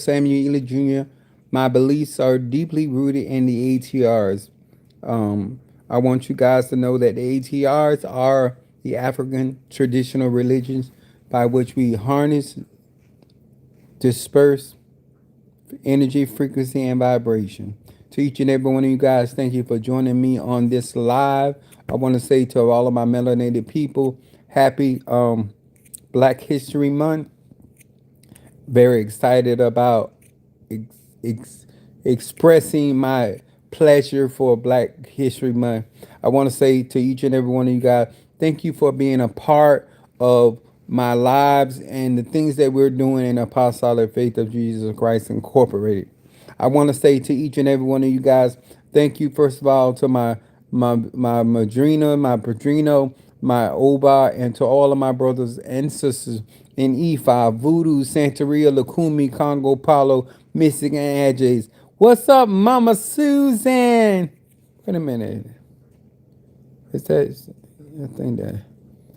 Samuel Ely Jr. My beliefs are deeply rooted in the ATRs. I want you guys to know that the ATRs are the African traditional religions by which we harness, disperse energy, frequency, and vibration. To each and every one of you guys, thank you for joining me on this live. I want to say to all of my melanated people, happy Black History Month. Very excited about ex- ex- expressing my pleasure for Black History Month. I want to say to each and every one of you guys, thank you for being a part of my lives and the things that we're doing in Apostolic Faith of Jesus Christ Incorporated. I want to say to each and every one of you guys, thank you first of all to my madrina, my padrino, my oba, and to all of my brothers and sisters in E5, Voodoo, Santeria, Lukumi, Congo, Palo, Mystic, and Adjays. What's up, Mama Susan? Wait a minute. Is that I think that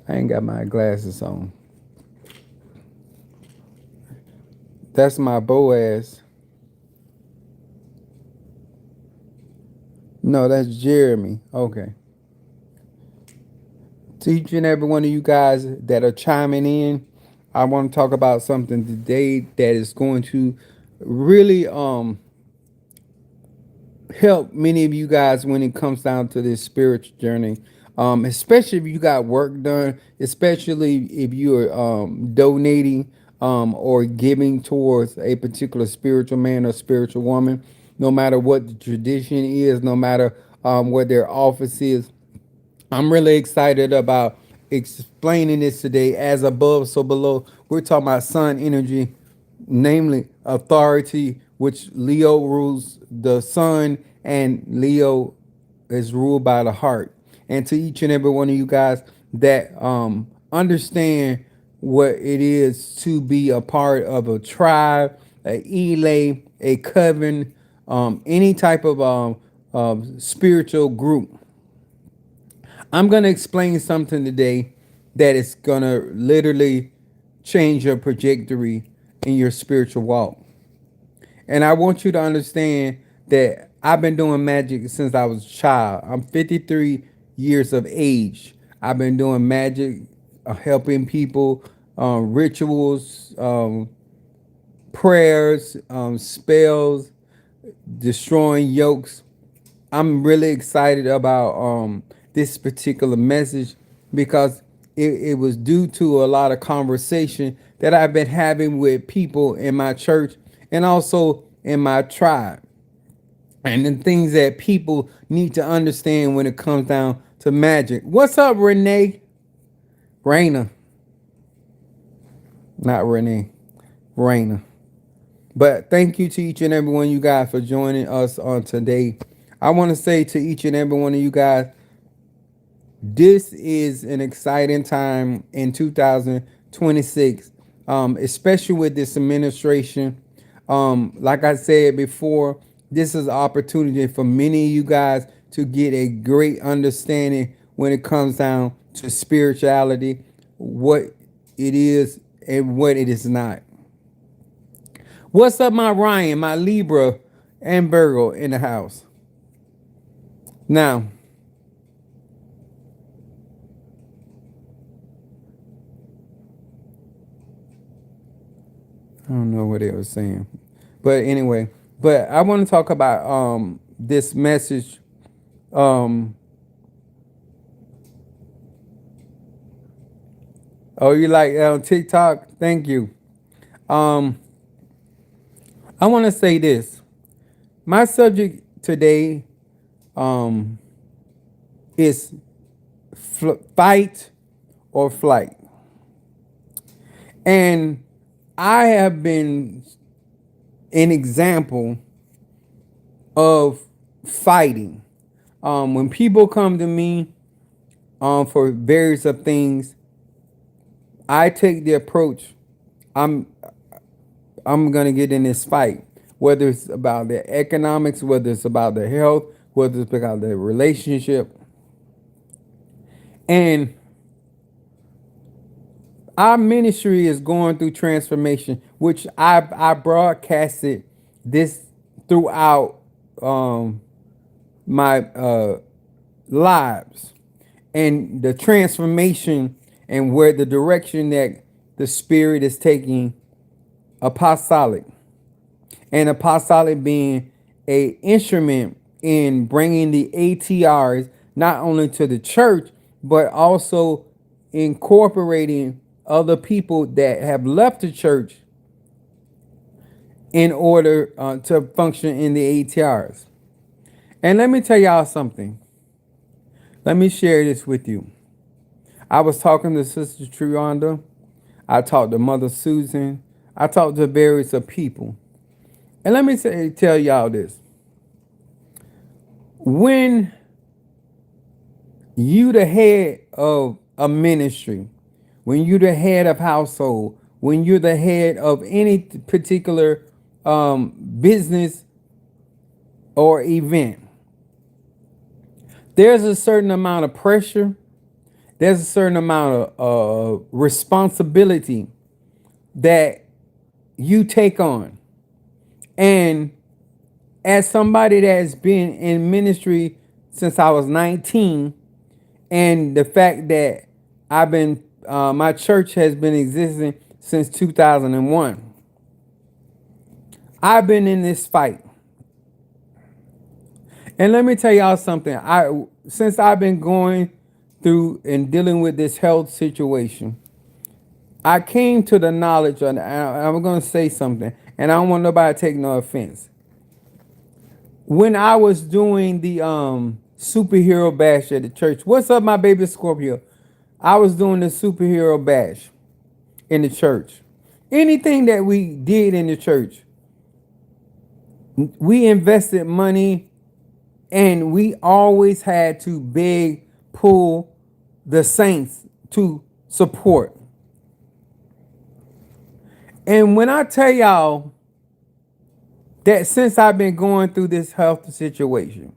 I ain't got my glasses on. That's my Boaz. No, that's Jeremy. Okay. To each and every one of you guys that are chiming in, I want to talk about something today that is going to really help many of you guys when it comes down to this spiritual journey. Especially if you got work done, especially if you're donating or giving towards a particular spiritual man or spiritual woman, no matter what the tradition is, no matter what their office is. I'm really excited about explaining this today. As above, so below. We're talking about sun energy, namely authority, which Leo rules the sun, and Leo is ruled by the heart. And to each and every one of you guys that understand what it is to be a part of a tribe, a elay, a coven, any type of spiritual group. I'm going to explain something today that is going to literally change your trajectory in your spiritual walk. And I want you to understand that I've been doing magic since I was a child. I'm 53 years of age. I've been doing magic, helping people, rituals, prayers, spells, destroying yokes. I'm really excited about this particular message because it was due to a lot of conversation that I've been having with people in my church and also in my tribe. And the things that people need to understand when it comes down to magic. What's up, Renee? Raina. Not Renee. Raina. But thank you to each and every one of you guys for joining us on today. I want to say to each and every one of you guys, this is an exciting time in 2026, especially with this administration. Like I said before, this is an opportunity for many of you guys to get a great understanding when it comes down to spirituality, what it is and what it is not. What's up, my Ryan, my Libra, and Virgo in the house? Now, I don't know what it was saying. But anyway, but I want to talk about this message. Um oh, you like TikTok? Thank you. Um I want to say this. My subject today um is fight or flight. And I have been an example of fighting. When people come to me for various of things, I take the approach. I'm I'm gonna get in this fight, whether it's about the economics, whether it's about the health, whether it's about the relationship, and Our ministry is going through transformation, which I broadcasted this throughout my lives, and the transformation and where the direction that the spirit is taking apostolic, and apostolic being a instrument in bringing the ATRs not only to the church but also incorporating other people that have left the church in order to function in the ATRs. And let me tell y'all something. Let me share this with you. I was talking to Sister Trianda. I talked to Mother Susan. I talked to various of people. And let me tell y'all this. When you the head of a ministry, when you the head of household, when you're the head of any particular business or event, there's a certain amount of pressure, there's a certain amount of responsibility that you take on. And as somebody that's been in ministry since I was 19, and the fact that my church has been existing since 2001, I've been in this fight. And let me tell y'all something. Since I've been going through and dealing with this health situation, I came to the knowledge, and I'm going to say something, and I don't want nobody to take no offense. When I was doing the superhero bash at the church, what's up, my baby Scorpio? I was doing the superhero bash in the church. Anything that we did in the church, we invested money, and we always had to beg, pull the saints to support. And when I tell y'all that since I've been going through this health situation,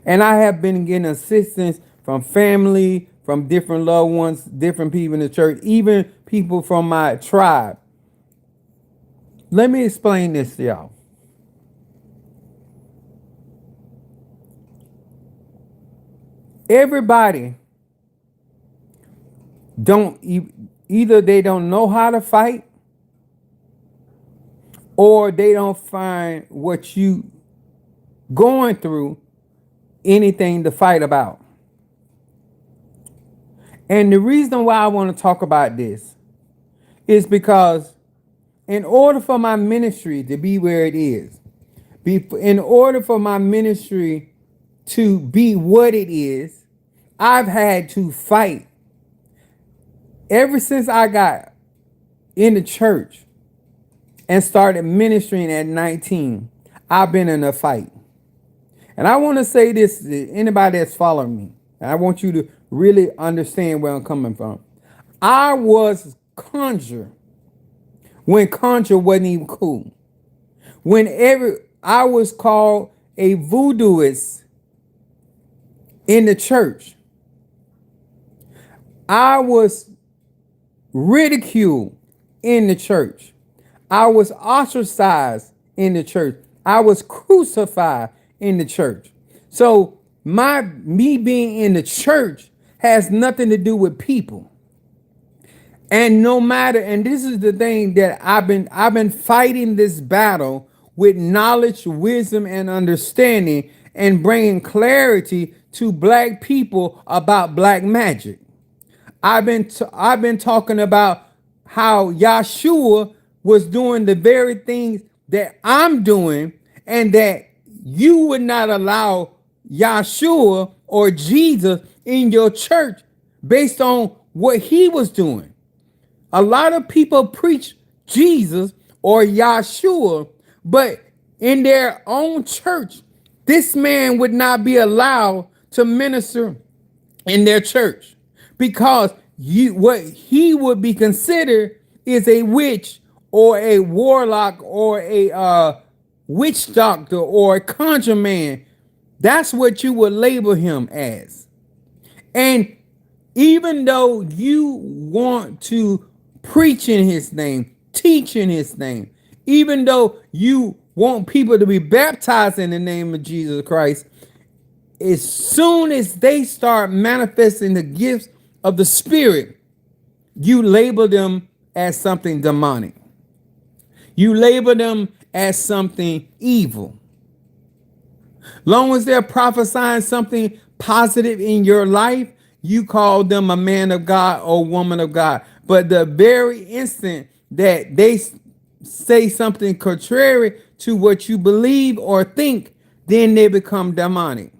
and I have been getting assistance from family, from different loved ones, different people in the church, even people from my tribe. Let me explain this to y'all. Everybody either they don't know how to fight, or they don't find what you going through anything to fight about. And the reason why I want to talk about this is because in order for my ministry to be where it is, in order for my ministry to be what it is, I've had to fight. Ever since I got in the church and started ministering at 19, I've been in a fight. And I want to say this to anybody that's following me. And I want you to really understand where I'm coming from. I was conjure when conjure wasn't even cool. I was called a voodooist in the church. I was ridiculed in the church. I was ostracized in the church. I was crucified in the church. So me being in the church has nothing to do with people. And no matter, and this is the thing that I've been fighting this battle with knowledge, wisdom, and understanding, and bringing clarity to black people about black magic. I've been talking about how Yahshua was doing the very things that I'm doing, and that you would not allow Yahshua or Jesus in your church based on what he was doing. A lot of people preach Jesus or Yahshua, but in their own church, this man would not be allowed to minister in their church, because what he would be considered is a witch or a warlock or a witch doctor or a conjure man. That's what you would label him as. And Even though you want to preach in his name, teach in his name, even though you want people to be baptized in the name of Jesus Christ, as soon as they start manifesting the gifts of the Spirit, you label them as something demonic. You label them as something evil. Long as they're prophesying something positive in your life, you call them a man of God or woman of God. But the very instant that they say something contrary to what you believe or think, then they become demonic.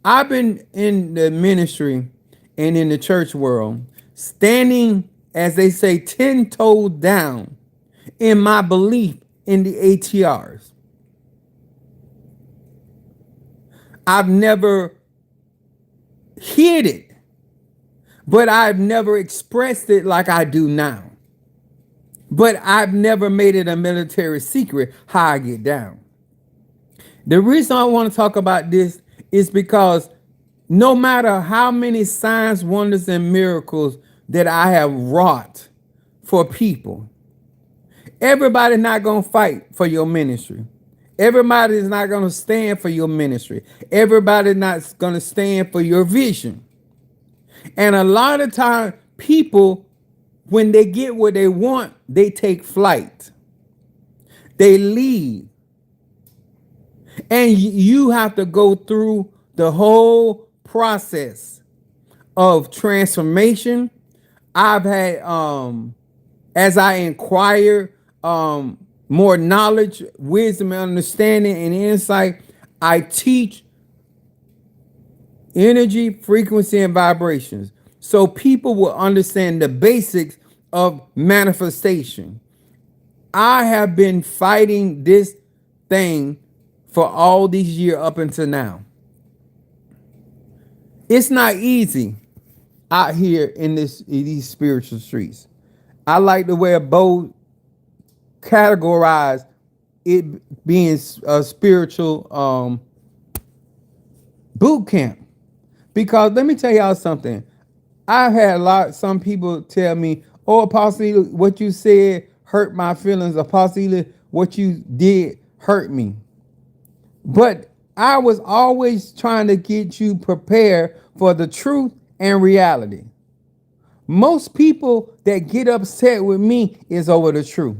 I've been in the ministry and in the church world, standing, as they say, 10 toes down in my belief in the ATRs. I've never hid it, but I've never expressed it like I do now. But I've never made it a military secret how I get down. The reason I want to talk about this is because no matter how many signs, wonders, and miracles that I have wrought for people, everybody's not going to fight for your ministry. Everybody is not going to stand for your ministry. Everybody's not going to stand for your vision. And a lot of time, people, when they get what they want, they take flight. They leave. And you have to go through the whole process of transformation. I've had, as I inquire more knowledge, wisdom, understanding, and insight, I teach energy, frequency, and vibrations, so people will understand the basics of manifestation. I have been fighting this thing for all these years up until now. It's not easy out here in these spiritual streets. I like the way Bo categorized it being a spiritual boot camp. Because let me tell y'all something. I've had some people tell me, oh, Apostle, what you said hurt my feelings. Apostle, what you did hurt me. But I was always trying to get you prepared for the truth and reality. Most people that get upset with me is over the truth.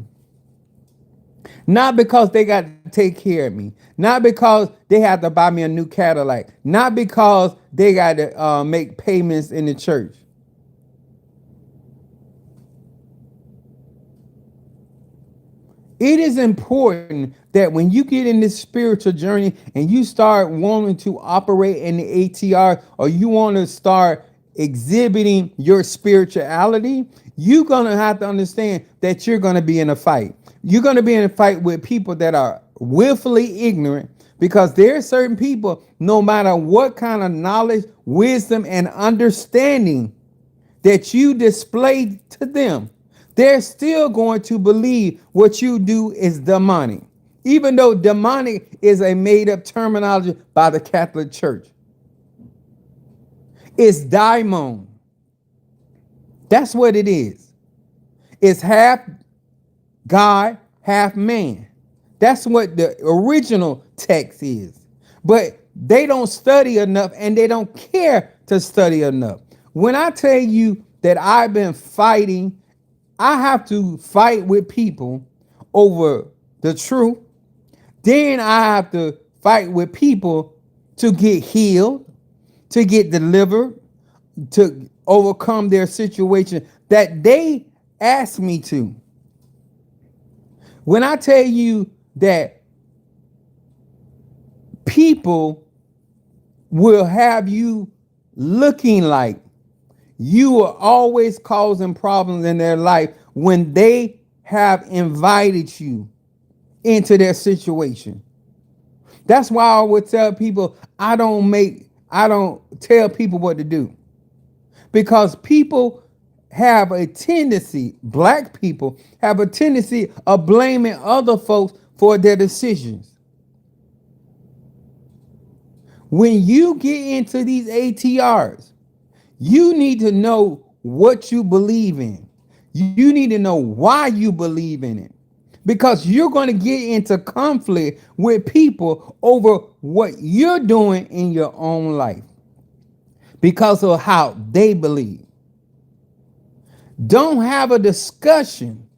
Not because they got to take care of me. Not because they have to buy me a new Cadillac. Not because they got to make payments in the church. It is important that when you get in this spiritual journey and you start wanting to operate in the ATR, or you want to start exhibiting your spirituality, you're going to have to understand that you're going to be in a fight. You're going to be in a fight with people that are willfully ignorant, because there are certain people, no matter what kind of knowledge, wisdom, and understanding that you display to them, they're still going to believe what you do is demonic, even though demonic is a made-up terminology by the Catholic Church. It's daimon. That's what it is. It's half God, half man. That's what the original text is. But they don't study enough, and they don't care to study enough. When I tell you that I've been fighting, I have to fight with people over the truth. Then I have to fight with people to get healed, to get delivered, to overcome their situation that they asked me to. When I tell you that people will have you looking like you are always causing problems in their life when they have invited you into their situation. That's why I would tell people I don't tell people what to do. Because people have a tendency, black people have a tendency of blaming other folks for their decisions. When you get into these ATRs, You need to know what you believe in. You need to know why you believe in it. Because you're going to get into conflict with people over what you're doing in your own life because of how they believe. Don't have a discussion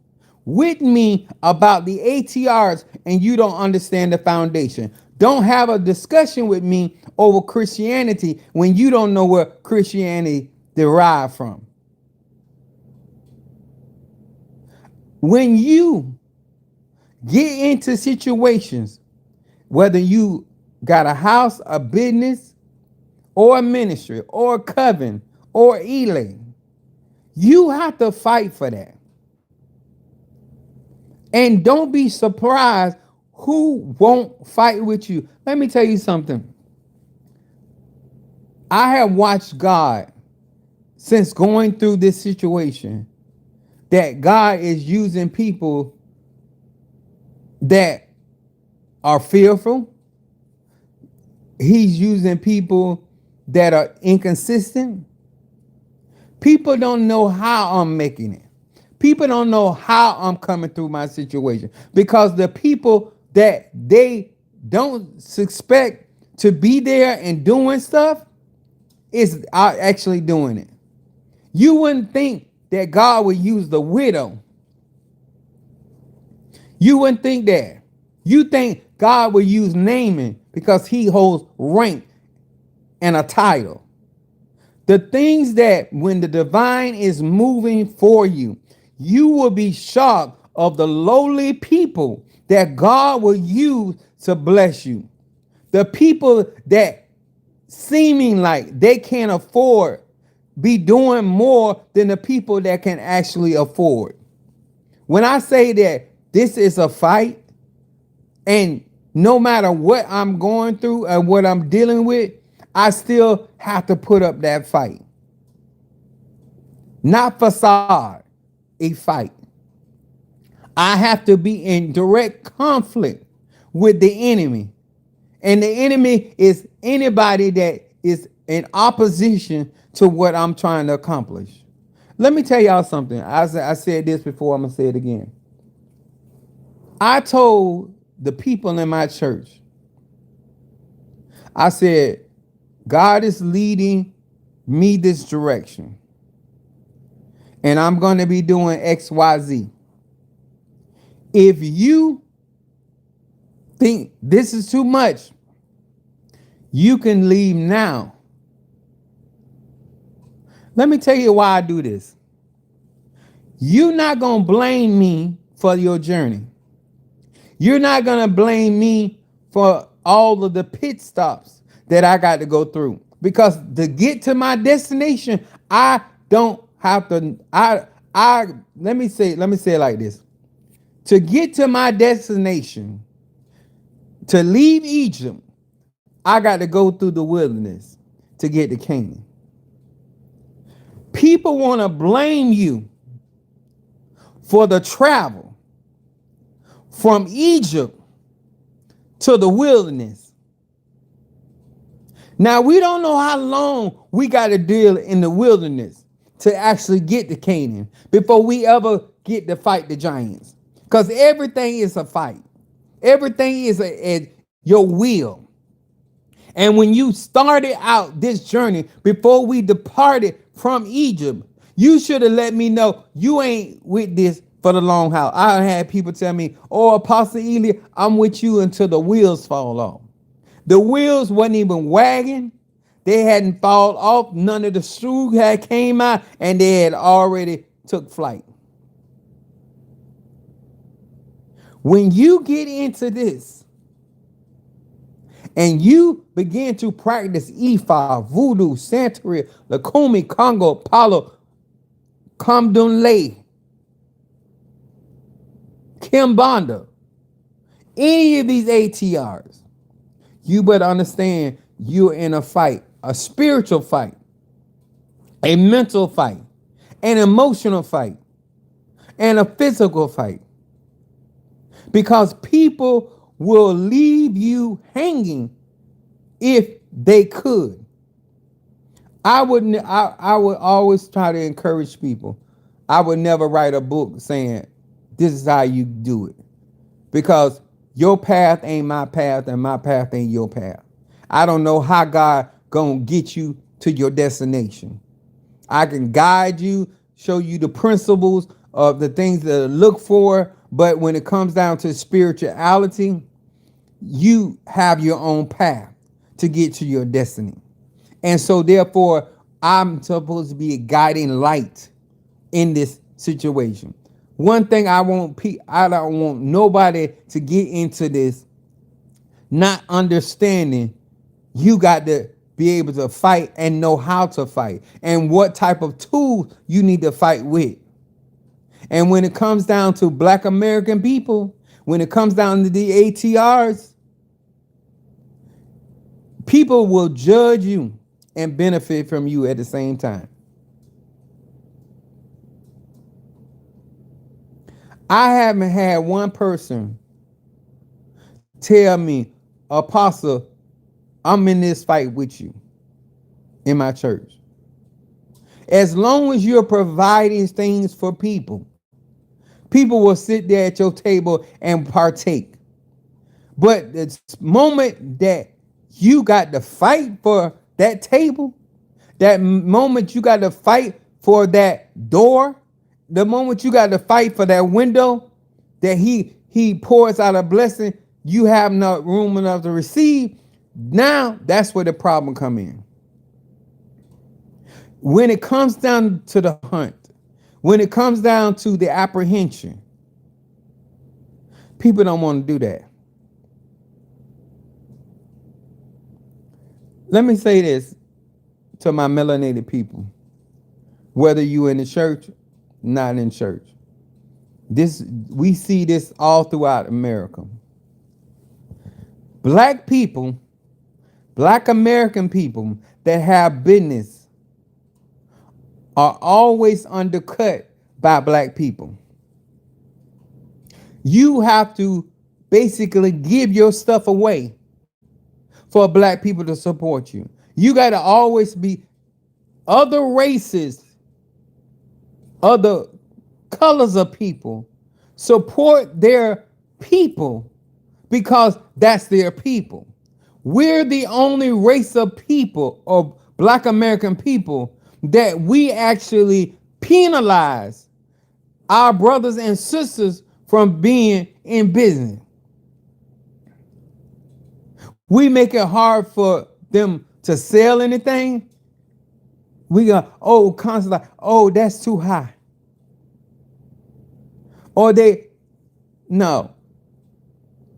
with me about the ATRs and you don't understand the foundation. Don't have a discussion with me over Christianity when you don't know where Christianity derived from. When you get into situations, whether you got a house, a business, or a ministry, or a coven, or Elay, you have to fight for that. And don't be surprised who won't fight with you. Let me tell you something. I have watched God since going through this situation that God is using people that are fearful. He's using people that are inconsistent. People don't know how I'm making it. People don't know how I'm coming through my situation because the people that they don't expect to be there and doing stuff is actually doing it. You wouldn't think that God would use the widow. You wouldn't think that. You think God would use Naaman because he holds rank and a title. The things that when the divine is moving for you, you will be shocked of the lowly people that God will use to bless you. The people that seeming like they can't afford be doing more than the people that can actually afford. When I say that this is a fight, and no matter what I'm going through and what I'm dealing with, I still have to put up that fight. Not facade, a fight. I have to be in direct conflict with the enemy. And the enemy is anybody that is in opposition to what I'm trying to accomplish. Let me tell y'all something. I said this before, I'm going to say it again. I told the people in my church, I said, God is leading me this direction. And I'm going to be doing XYZ. If you think this is too much, you can leave now. Let me tell you why I do this. You're not going to blame me for your journey. You're not going to blame me for all of the pit stops that I got to go through. Because to get to my destination, I don't have to, let me say it like this. To get to my destination, to leave Egypt, I got to go through the wilderness to get to Canaan. People want to blame you for the travel from Egypt to the wilderness. Now, we don't know how long we got to deal in the wilderness to actually get to Canaan before we ever get to fight the giants. Because everything is a fight. Everything is your will. And when you started out this journey, before we departed from Egypt, you should have let me know you ain't with this for the long haul. I had people tell me, oh, Apostle Ely, I'm with you until the wheels fall off. The wheels wasn't even wagging. They hadn't fallen off. None of the screw had came out, and they had already took flight. When you get into this, and you begin to practice Ifa, Voodoo, Santeria, Lakumi, Congo, Palo, Kamdunle, Kimbanda, any of these ATRs, you better understand you're in a fight, a spiritual fight, a mental fight, an emotional fight, and a physical fight. Because people will leave you hanging if they could. I would always try to encourage people. I would never write a book saying this is how you do it, because your path ain't my path and my path ain't your path. I don't know how God gonna get you to your destination. I can guide you, show you the principles of the things to look for, but when it comes down to spirituality, you have your own path to get to your destiny. And so therefore, I'm supposed to be a guiding light in this situation. One thing I don't want nobody to get into this not understanding. You got to be able to fight and know how to fight and what type of tools you need to fight with. And when it comes down to Black American people, when it comes down to the ATRs, people will judge you and benefit from you at the same time. I haven't had one person tell me, Apostle, I'm in this fight with you in my church. As long as you're providing things for people, people will sit there at your table and partake. But the moment that you got to fight for that table, that moment you got to fight for that door, the moment you got to fight for that window that he pours out a blessing, you have no room enough to receive. Now that's where the problem come in. When it comes down to the hunt, when it comes down to the apprehension, people don't want to do that. Let me say this to my melanated people, whether you in the church, not in church. This we see this all throughout America. Black people, Black American people that have business are always undercut by Black people. You have to basically give your stuff away for Black people to support you. You got to always be other races, other colors of people support their people because that's their people. We're the only race of people, of Black American people, that we actually penalize our brothers and sisters from being in business. We make it hard for them to sell anything. We go, oh, constantly, oh, that's too high. Or no.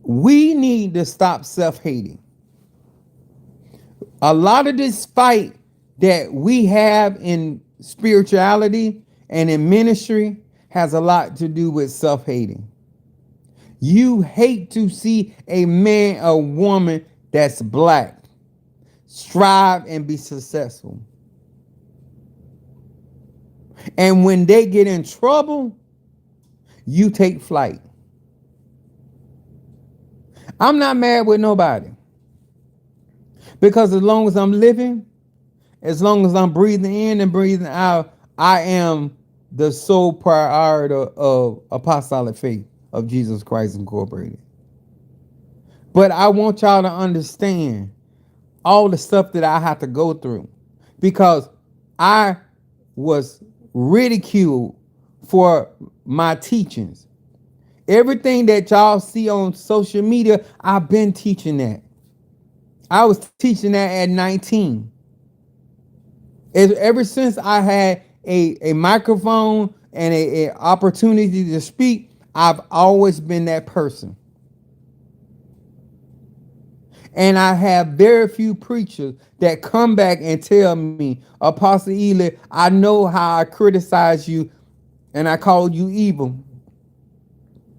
We need to stop self-hating. A lot of this fight that we have in spirituality and in ministry has a lot to do with self-hating. You hate to see a man or woman that's Black strive and be successful. And when they get in trouble, you take flight. I'm not mad with nobody, because as long as I'm living, as long as I'm breathing in and breathing out, I am the sole proprietor of Apostolic Faith of Jesus Christ Incorporated. But I want y'all to understand all the stuff that I have to go through, because I was ridiculed for my teachings. Everything that y'all see on social media, I've been teaching that. I was teaching that at 19. Ever since I had a microphone and a opportunity to speak, I've always been that person. And I have very few preachers that come back and tell me, Apostle Ely, I know how I criticized you and I called you evil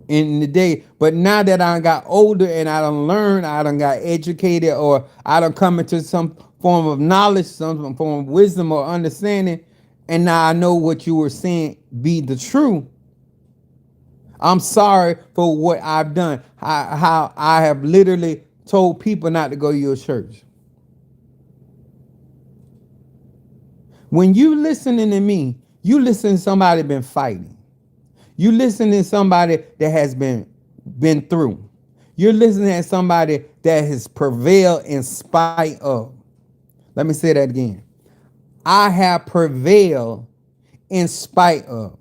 in the day, but now that I got older and I done learned, I done got educated, or I done come into some form of knowledge, some form of wisdom or understanding, and now I know what you were saying be the truth. I'm sorry for what I've done. How I have literally told people not to go to your church. When you listening to me, you listen to somebody been fighting. You listen to somebody that has been through. You're listening to somebody that has prevailed in spite of. Let me say that again. I have prevailed in spite of.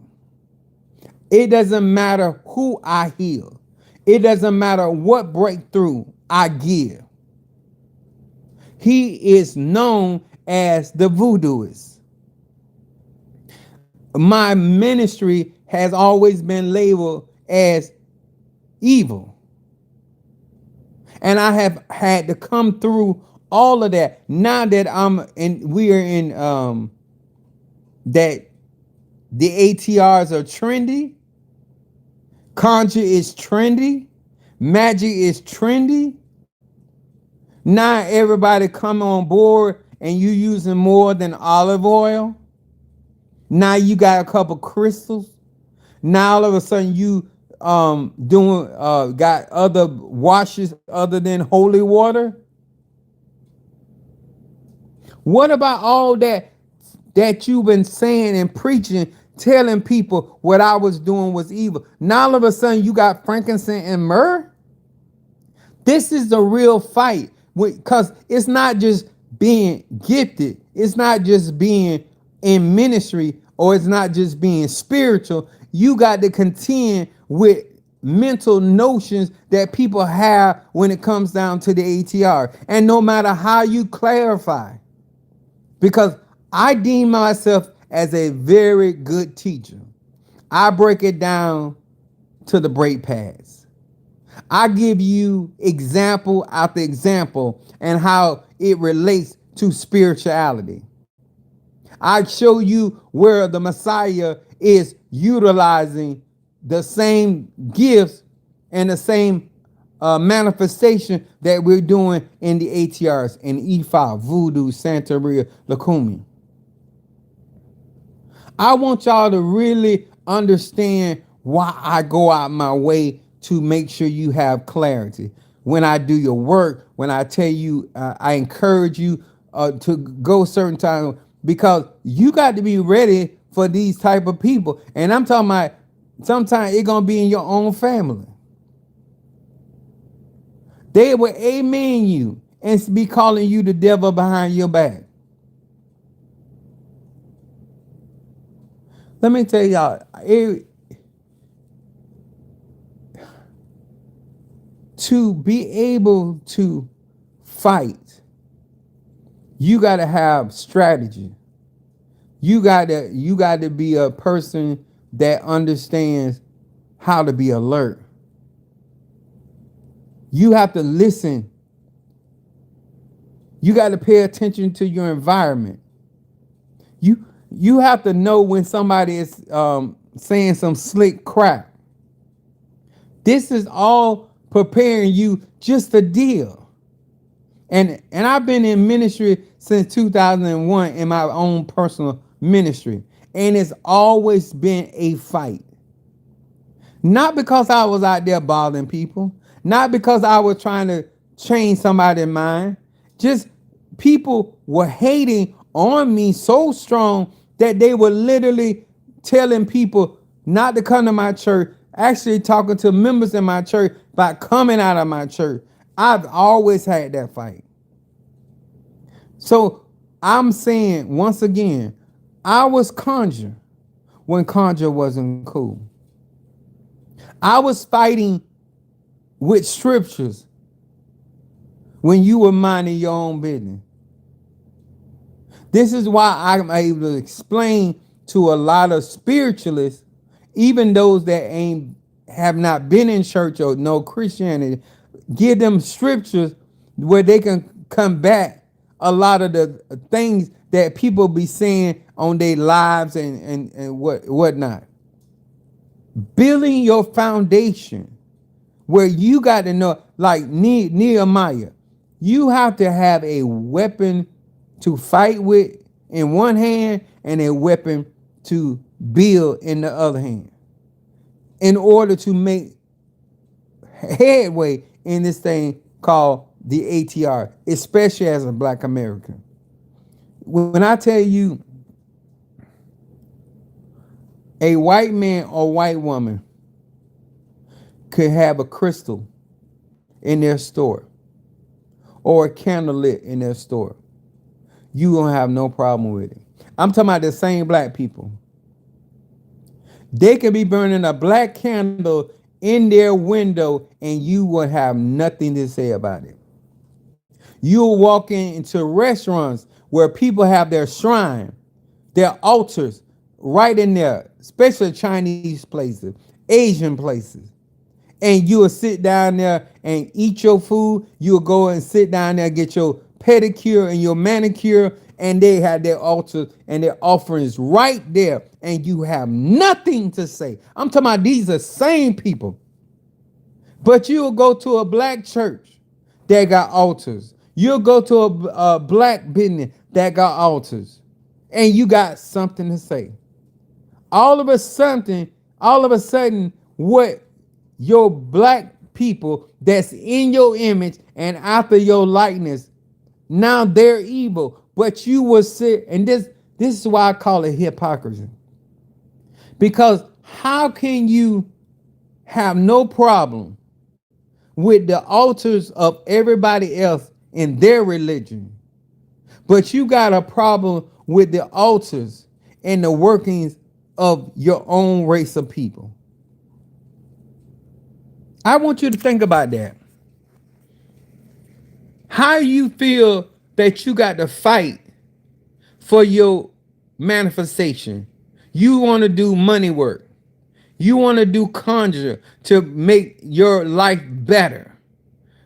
It doesn't matter who I heal. It doesn't matter what breakthrough I give. He is known as the voodooist. My ministry has always been labeled as evil. And I have had to come through all of that. Now that we are in that the ATRs are trendy, conjure is trendy, magic is trendy. Now everybody come on board and you using more than olive oil. Now you got a couple crystals. Now all of a sudden you doing got other washes other than holy water. What about all that you've been saying and preaching, telling people what I was doing was evil? Now all of a sudden you got frankincense and myrrh. This is the real fight, because it's not just being gifted, it's not just being in ministry, or it's not just being spiritual. You got to contend with mental notions that people have when it comes down to the ATR. And no matter how you clarify, because I deem myself as a very good teacher, I break it down to the brake pads. I give you example after example and how it relates to spirituality. I show you where the Messiah is utilizing the same gifts and the same manifestation that we're doing in the ATRs, in Ifa, Voodoo, Santeria, Lakumi. I want y'all to really understand why I go out my way to make sure you have clarity. When I do your work, when I tell you, I encourage you to go certain time, because you got to be ready for these type of people. And I'm talking about sometimes it's going to be in your own family. They will amen you and be calling you the devil behind your back. Let me tell y'all, to be able to fight, you got to have strategy. You got to be a person that understands how to be alert. You have to listen. You got to pay attention to your environment. You have to know when somebody is saying some slick crap. This is all preparing you just to deal. And I've been in ministry since 2001 in my own personal ministry. And it's always been a fight. Not because I was out there bothering people. Not because I was trying to change somebody's mind. Just people were hating on me so strong that they were literally telling people not to come to my church, actually talking to members in my church about coming out of my church. I've always had that fight. So I'm saying once again, I was conjure when conjure wasn't cool. I was fighting with scriptures when you were minding your own business. This is why I'm able to explain to a lot of spiritualists, even those that have not been in church or know Christianity, give them scriptures where they can combat a lot of the things that people be saying on their lives and whatnot. Building your foundation where you got to know, like Nehemiah, you have to have a weapon to fight with in one hand and a weapon to build in the other hand in order to make headway in this thing called the ATR, especially as a Black American. When I tell you A white man or white woman could have a crystal in their store or a candle lit in their store. You gonna have no problem with it. I'm talking about the same black people. They could be burning a black candle in their window and you will have nothing to say about it. You'll walk into restaurants where people have their shrine, their altars right in there, especially Chinese places, Asian places. And you will sit down there and eat your food. You'll go and sit down there, get your pedicure and your manicure, and they have their altars and their offerings right there, and you have nothing to say. I'm talking about these are same people. But you'll go to a black church that got altars. You'll go to a black business that got altars, and you got something to say. All of a sudden, what your black people that's in your image and after your likeness, now they're evil. But you will sit, and this is why I call it hypocrisy. Because how can you have no problem with the altars of everybody else in their religion, but you got a problem with the altars and the workings of your own race of people? I want you to think about that. How you feel that you got to fight for your manifestation. You want to do money work. You want to do conjure to make your life better.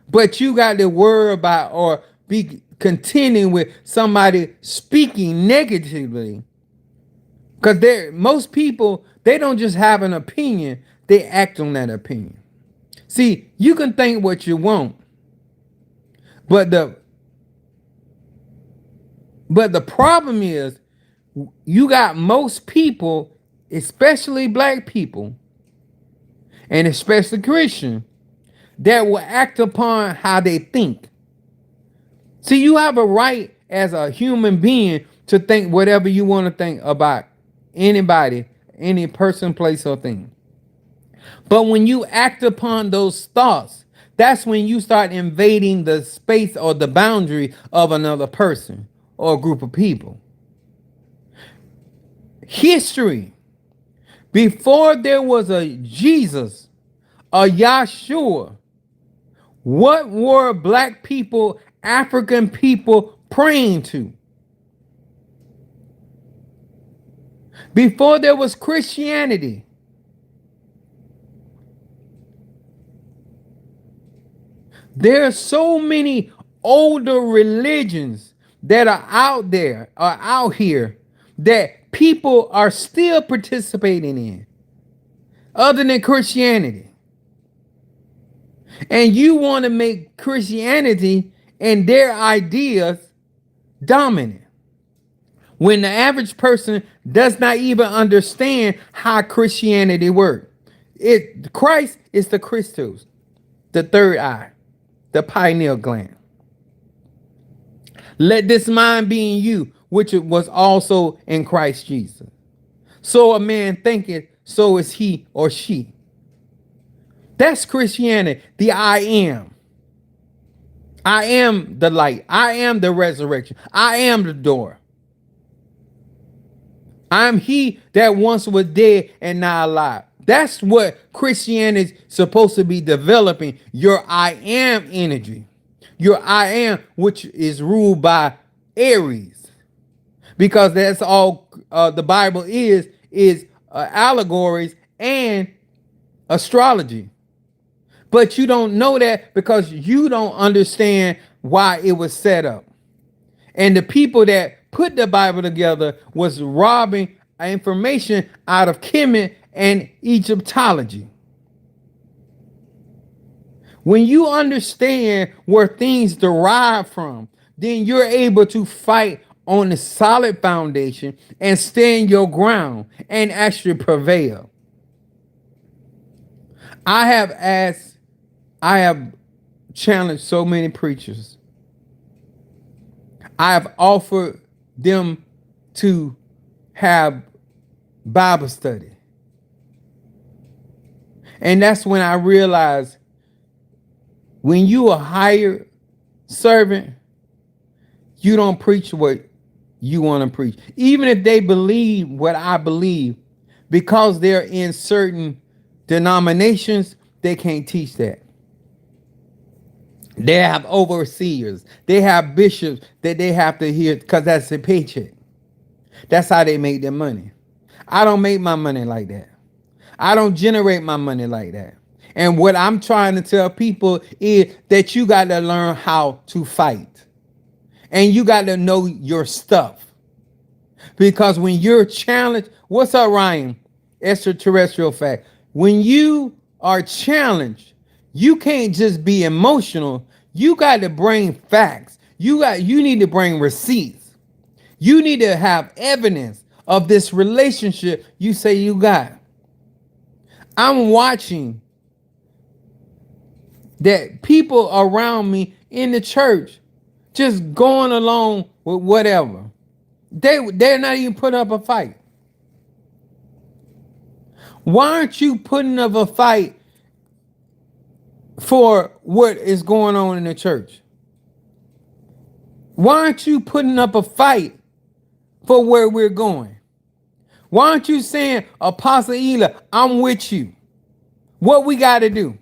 But you got to worry about or be contending with somebody speaking negatively. Because most people, they don't just have an opinion, they act on that opinion. See, you can think what you want, but the problem is you got most people, especially black people, and especially Christian, that will act upon how they think. See, you have a right as a human being to think whatever you want to think about anybody, any person, place, or thing. But when you act upon those thoughts, that's when you start invading the space or the boundary of another person or a group of people. History. Before there was a Jesus, a Yahshua, what were black people, African people praying to? Before there was Christianity, there are so many older religions that are out here, that people are still participating in, other than Christianity. And you want to make Christianity and their ideas dominant, when the average person does not even understand how Christianity works. Christ is the Christos, the third eye, the pineal gland. Let this mind be in you, which was also in Christ Jesus. So a man thinketh, so is he or she. That's Christianity. The I am. I am the light. I am the resurrection. I am the door. I'm he that once was dead and now alive. That's what Christianity is supposed to be developing. Your I am energy. Your I am, which is ruled by Aries. Because that's all the Bible is allegories and astrology. But you don't know that because you don't understand why it was set up. And the people that put the Bible together was robbing information out of Kemet and Egyptology. When you understand where things derive from, then you're able to fight on a solid foundation and stand your ground and actually prevail. I have challenged so many preachers. I have offered them to have Bible study. And that's when I realized when you a hired servant, you don't preach what you want to preach. Even if they believe what I believe, because they're in certain denominations, they can't teach that. They have overseers, they have bishops that they have to hear because that's a paycheck. That's how they make their money. I don't make my money like that. I don't generate my money like that. And what I'm trying to tell people is that you got to learn how to fight. And you got to know your stuff. Because when you're challenged, what's up, Ryan? Extraterrestrial fact. When you are challenged, you can't just be emotional. You got to bring facts. You need to bring receipts. You need to have evidence of this relationship you say you got. I'm watching that people around me in the church just going along with whatever. They're not even putting up a fight. Why aren't you putting up a fight for what is going on in the church? Why aren't you putting up a fight for where we're going? Why aren't you saying, Apostle Ela, I'm with you? What we got to do?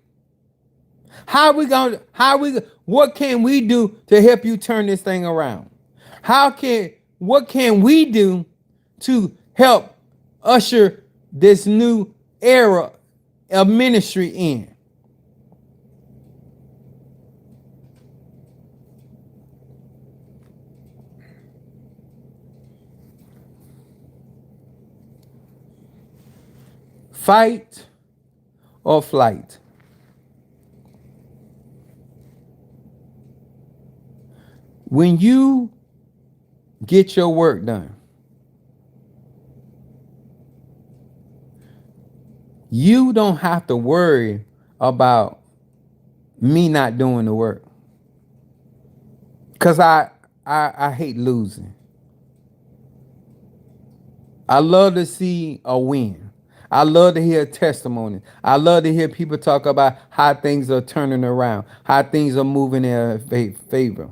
What can we do to help you turn this thing around? What can we do to help usher this new era of ministry in? Fight or flight? When you get your work done, you don't have to worry about me not doing the work. Cause I hate losing. I love to see a win. I love to hear testimony. I love to hear people talk about how things are turning around, how things are moving in their favor.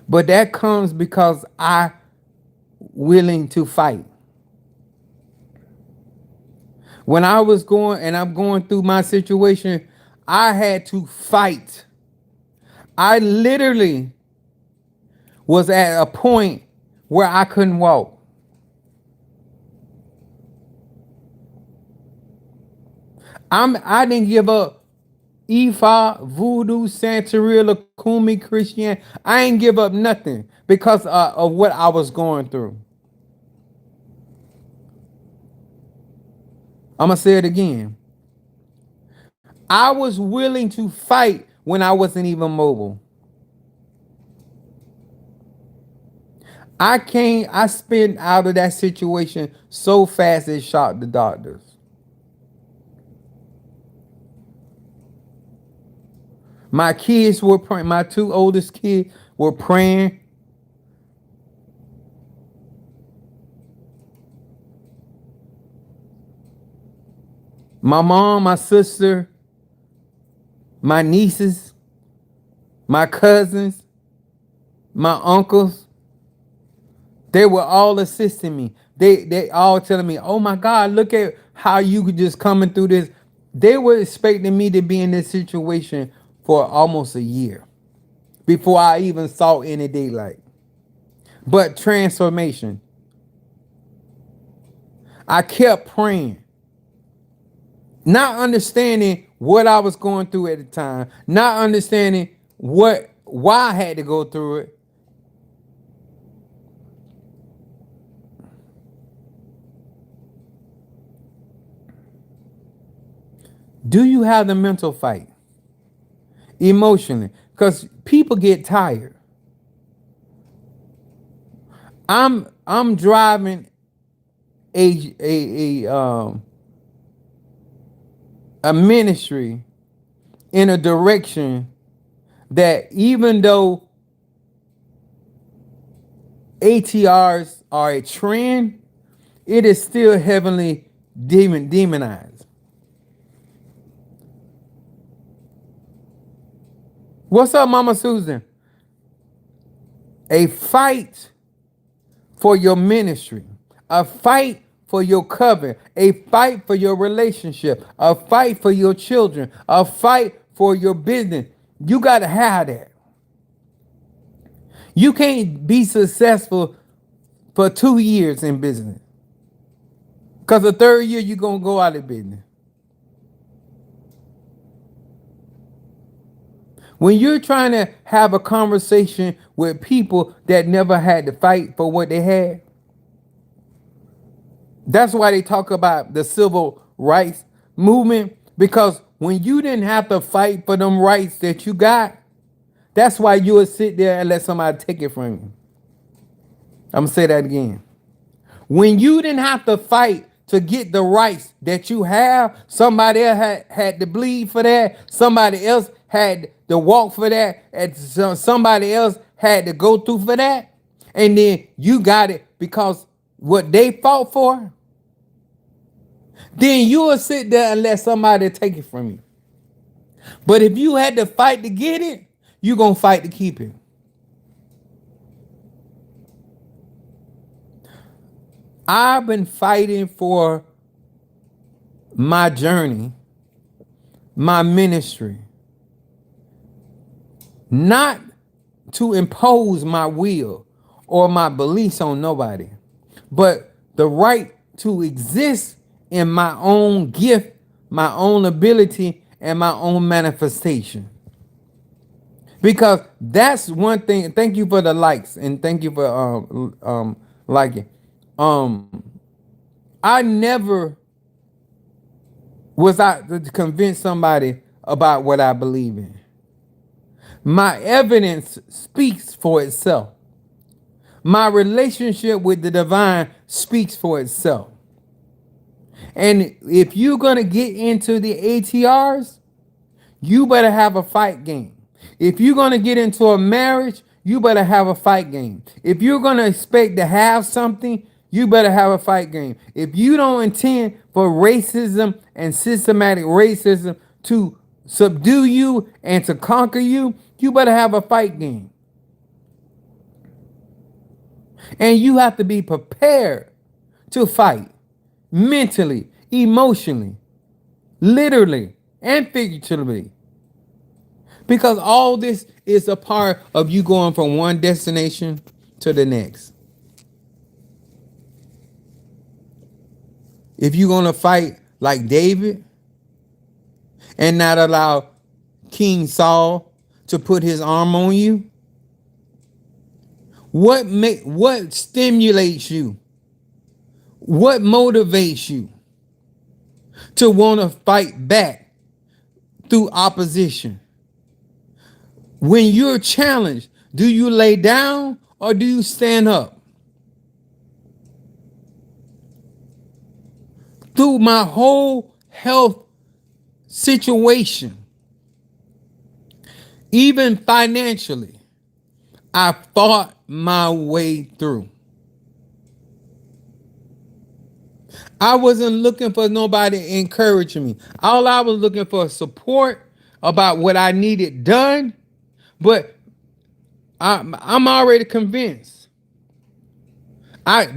But that comes because I willing to fight. When I was going and I'm going through my situation, I had to fight. I literally was at a point where I couldn't walk. I didn't give up Ifa, Voodoo, Santeria, Lakumi, Christian. I ain't give up nothing because of what I was going through. I'm going to say it again. I was willing to fight when I wasn't even mobile. I spent out of that situation so fast it shocked the doctors. My kids were praying. My two oldest kids were praying. My mom, my sister, my nieces, my cousins, my uncles, they were all assisting me. They all telling me, "Oh my God, look at how you could just coming through this." They were expecting me to be in this situation for almost a year before I even saw any daylight. But transformation. I kept praying, not understanding what I was going through at the time, not understanding why I had to go through it. Do you have the mental fight? Emotionally? Because people get tired. I'm driving a ministry in a direction that even though ATRs are a trend, it is still heavenly demonized. What's up, Mama Susan? A fight for your ministry, a fight for your covenant, a fight for your relationship, a fight for your children, a fight for your business. You got to have that. You can't be successful for 2 years in business, because the third year you're going to go out of business. When you're trying to have a conversation with people that never had to fight for what they had, that's why they talk about the civil rights movement, because when you didn't have to fight for them rights that you got, that's why you would sit there and let somebody take it from you. I'm going to say that again. When you didn't have to fight to get the rights that you have, somebody else had to bleed for that. Somebody else had to walk for that. And somebody else had to go through for that. And then you got it because what they fought for. Then you will sit there and let somebody take it from you. But if you had to fight to get it, you're going to fight to keep it. I've been fighting for my journey, my ministry, not to impose my will or my beliefs on nobody, but the right to exist in my own gift, my own ability, and my own manifestation. Because that's one thing. Thank you for the likes and thank you for liking. I never was out to convince somebody about what I believe in. My evidence speaks for itself. My relationship with the divine speaks for itself. And if you're going to get into the ATRs, you better have a fight game. If you're going to get into a marriage, you better have a fight game. If you're going to expect to have something, you better have a fight game. If you don't intend for racism and systematic racism to subdue you and to conquer you, you better have a fight game. And you have to be prepared to fight mentally, emotionally, literally, and figuratively. Because all this is a part of you going from one destination to the next. If you're going to fight like David and not allow King Saul to put his arm on you, what stimulates you? What motivates you to want to fight back through opposition? When you're challenged, do you lay down or do you stand up? Through my whole health situation, even financially, I fought my way through. I wasn't looking for nobody encouraging me. All I was looking for is support about what I needed done. But I'm already convinced.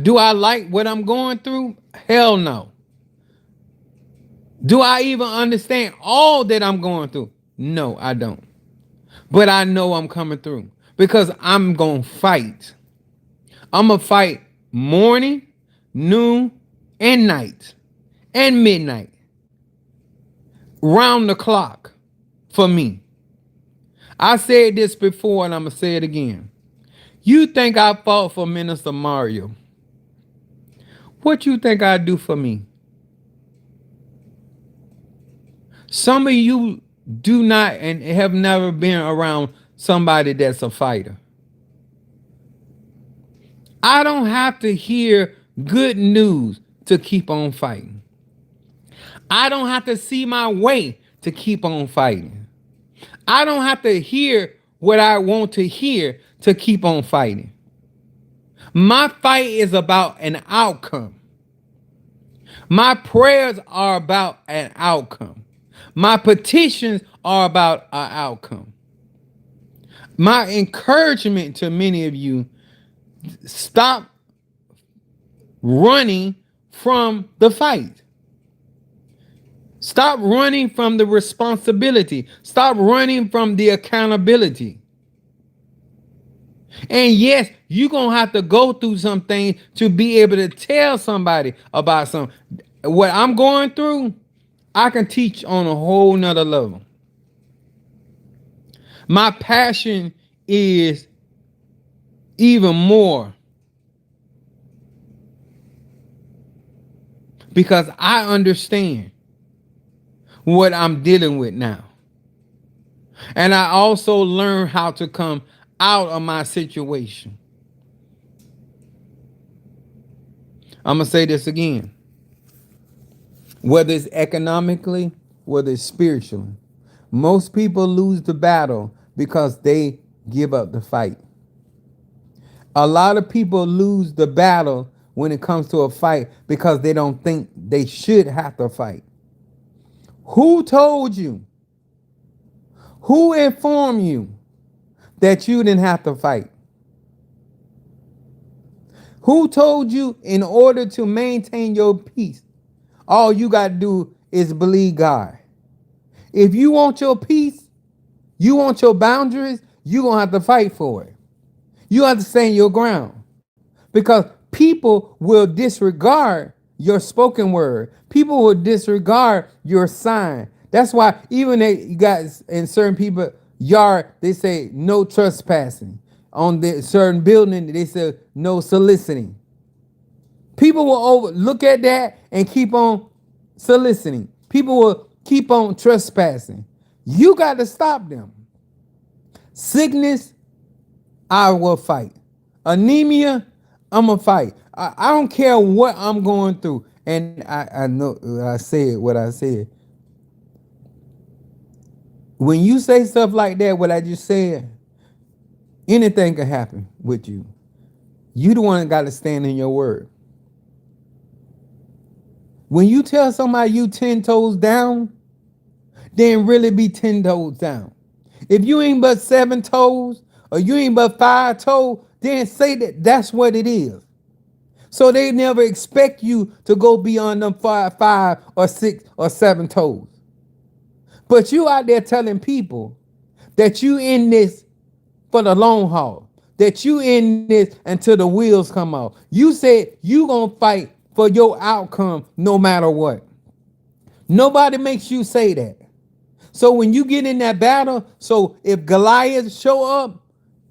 Do I like what I'm going through? Hell no. Do I even understand all that I'm going through? No, I don't. But I know I'm coming through because I'm going to fight. I'm going to fight morning, noon, and night, and midnight. Round the clock for me. I said this before and I'm going to say it again. You think I fought for Minister Mario? What you think I do for me? Some of you do not and have never been around somebody that's a fighter. I don't have to hear good news to keep on fighting. I don't have to see my way to keep on fighting. I don't have to hear what I want to hear to keep on fighting. My fight is about an outcome. My prayers are about an outcome. My petitions are about an outcome. My encouragement to many of you, stop running from the fight. Stop running from the responsibility. Stop running from the accountability. And yes, you're going to have to go through some things to be able to tell somebody about something. What I'm going through, I can teach on a whole nother level. My passion is even more because I understand what I'm dealing with now. And I also learn how to come out of my situation. I'm going to say this again. Whether it's economically, whether it's spiritually, most people lose the battle because they give up the fight. A lot of people lose the battle when it comes to a fight because they don't think they should have to fight. Who told you? Who informed you that you didn't have to fight? Who told you in order to maintain your peace, all you got to do is believe God? If you want your peace, you want your boundaries, you're going to have to fight for it. You have to stand your ground because people will disregard your spoken word. People will disregard your sign. That's why even you guys in certain people yard, they say no trespassing. On the certain building, they say no soliciting. People will look at that and keep on soliciting. People will keep on trespassing. You got to stop them. Sickness, I will fight. Anemia, I'm going to fight. I don't care what I'm going through. And I know I said what I said. When you say stuff like that, what I just said, anything can happen with you. You the one that got to stand in your word. When you tell somebody you 10 toes down, then really be 10 toes down. If you ain't but 7 toes or you ain't but 5 toes, then say that that's what it is. So they never expect you to go beyond them 5 or 6 or 7 toes. But you out there telling people that you in this for the long haul, that you in this until the wheels come off. You said you gonna fight for your outcome no matter what. Nobody makes you say that. So when you get in that battle, so if Goliath show up,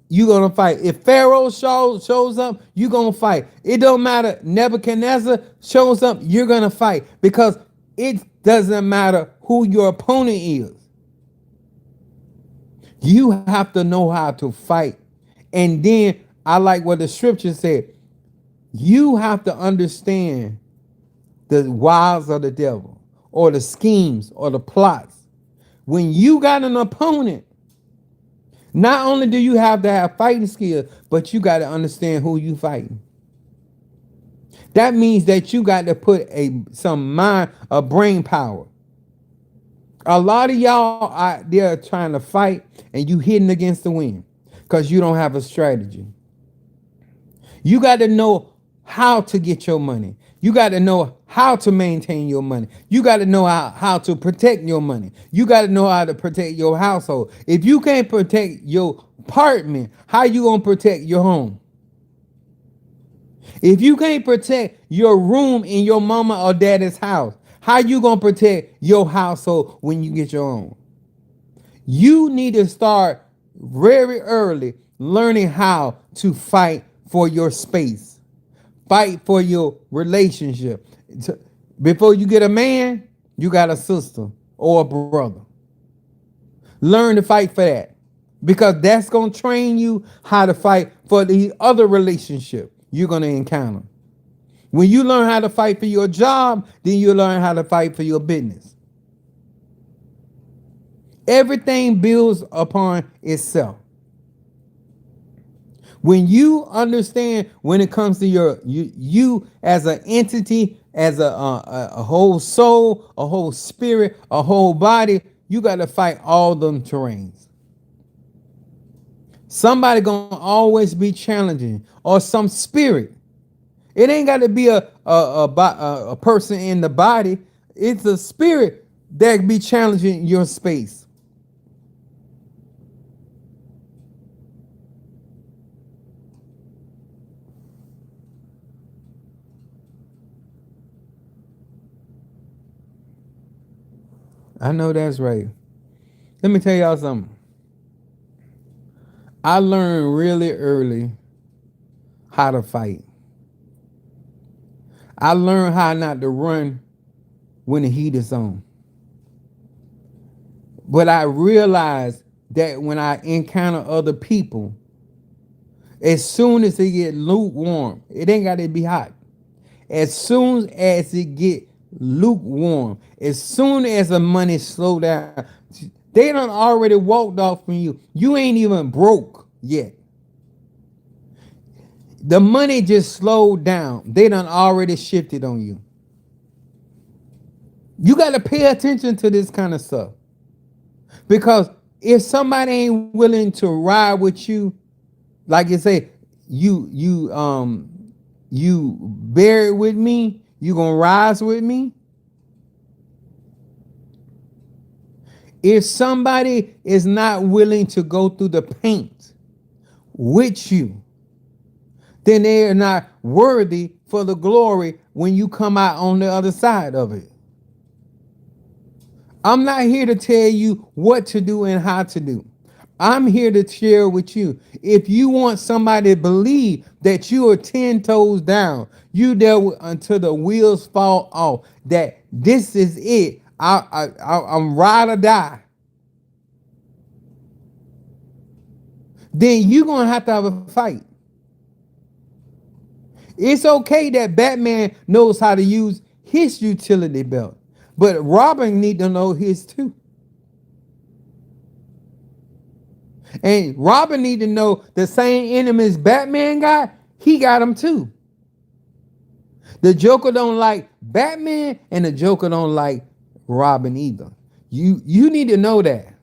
you're going to fight. If Pharaoh shows up, you're going to fight. It don't matter. Nebuchadnezzar shows up, you're going to fight. Because it doesn't matter who your opponent is. You have to know how to fight. And then I like what the scripture said. You have to understand the wiles of the devil or the schemes or the plots. When you got an opponent, not only do you have to have fighting skills, but you got to understand who you fighting. That means that you got to put some mind, a brain power. A lot of y'all out there trying to fight and you hitting against the wind because you don't have a strategy. You got to know how to get your money. You got to know how to maintain your money. You got to know how to protect your money. You got to know how to protect your household. If you can't protect your apartment, how you going to protect your home? If you can't protect your room in your mama or daddy's house, how you going to protect your household when you get your own? You need to start very early learning how to fight for your space. Fight for your relationship. Before you get a man, you got a sister or a brother. Learn to fight for that because that's going to train you how to fight for the other relationship you're going to encounter. When you learn how to fight for your job, then you learn how to fight for your business. Everything builds upon itself. When you understand when it comes to you as an entity, as a whole soul, a whole spirit, a whole body, you got to fight all them terrains. Somebody gonna always be challenging, or some spirit. It ain't got to be a person in the body. It's a spirit that be challenging your space. I know that's right. Let me tell y'all something. I learned really early how to fight. I learned how not to run when the heat is on. But I realized that when I encounter other people, as soon as it get lukewarm, it ain't got to be hot. As soon as it get lukewarm, as soon as the money slow down, they done already walked off from you. You ain't even broke yet. The money just slowed down. They done already shifted on you. You got to pay attention to this kind of stuff. Because if somebody ain't willing to ride with you, like you say, you bear it with me, you gonna rise with me. If somebody is not willing to go through the paint with you, then they are not worthy for the glory when you come out on the other side of it. I'm not here to tell you what to do and how to do. I'm here to share with you. If you want somebody to believe that you are 10 toes down, you there until the wheels fall off, that this is it. I'm ride or die. Then you're going to have a fight. It's okay that Batman knows how to use his utility belt, but Robin need to know his too. And Robin need to know the same enemies Batman got, he got them too. The Joker don't like Batman, and the Joker don't like Robin either. You need to know that.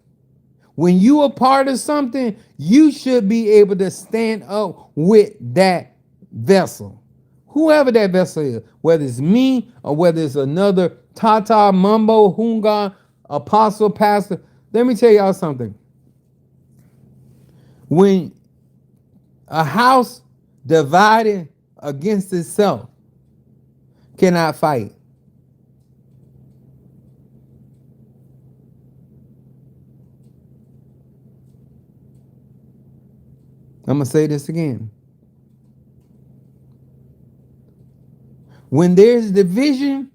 When you are part of something, you should be able to stand up with that vessel. Whoever that vessel is, whether it's me or whether it's another Tata, Mumbo, Hunga, Apostle, Pastor. Let me tell y'all something. When a house divided against itself cannot fight. I'm going to say this again. When there's division,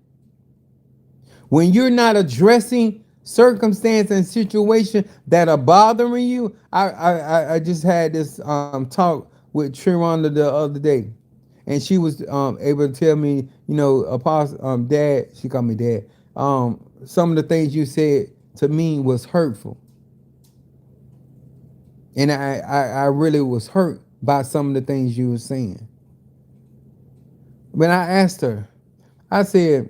when you're not addressing circumstance and situation that are bothering you, I just had this talk with Trironda the other day, and she was able to tell me, Apostle, Dad, she called me Dad. Some of the things you said to me was hurtful, and I really was hurt by some of the things you were saying. When I asked her, I said,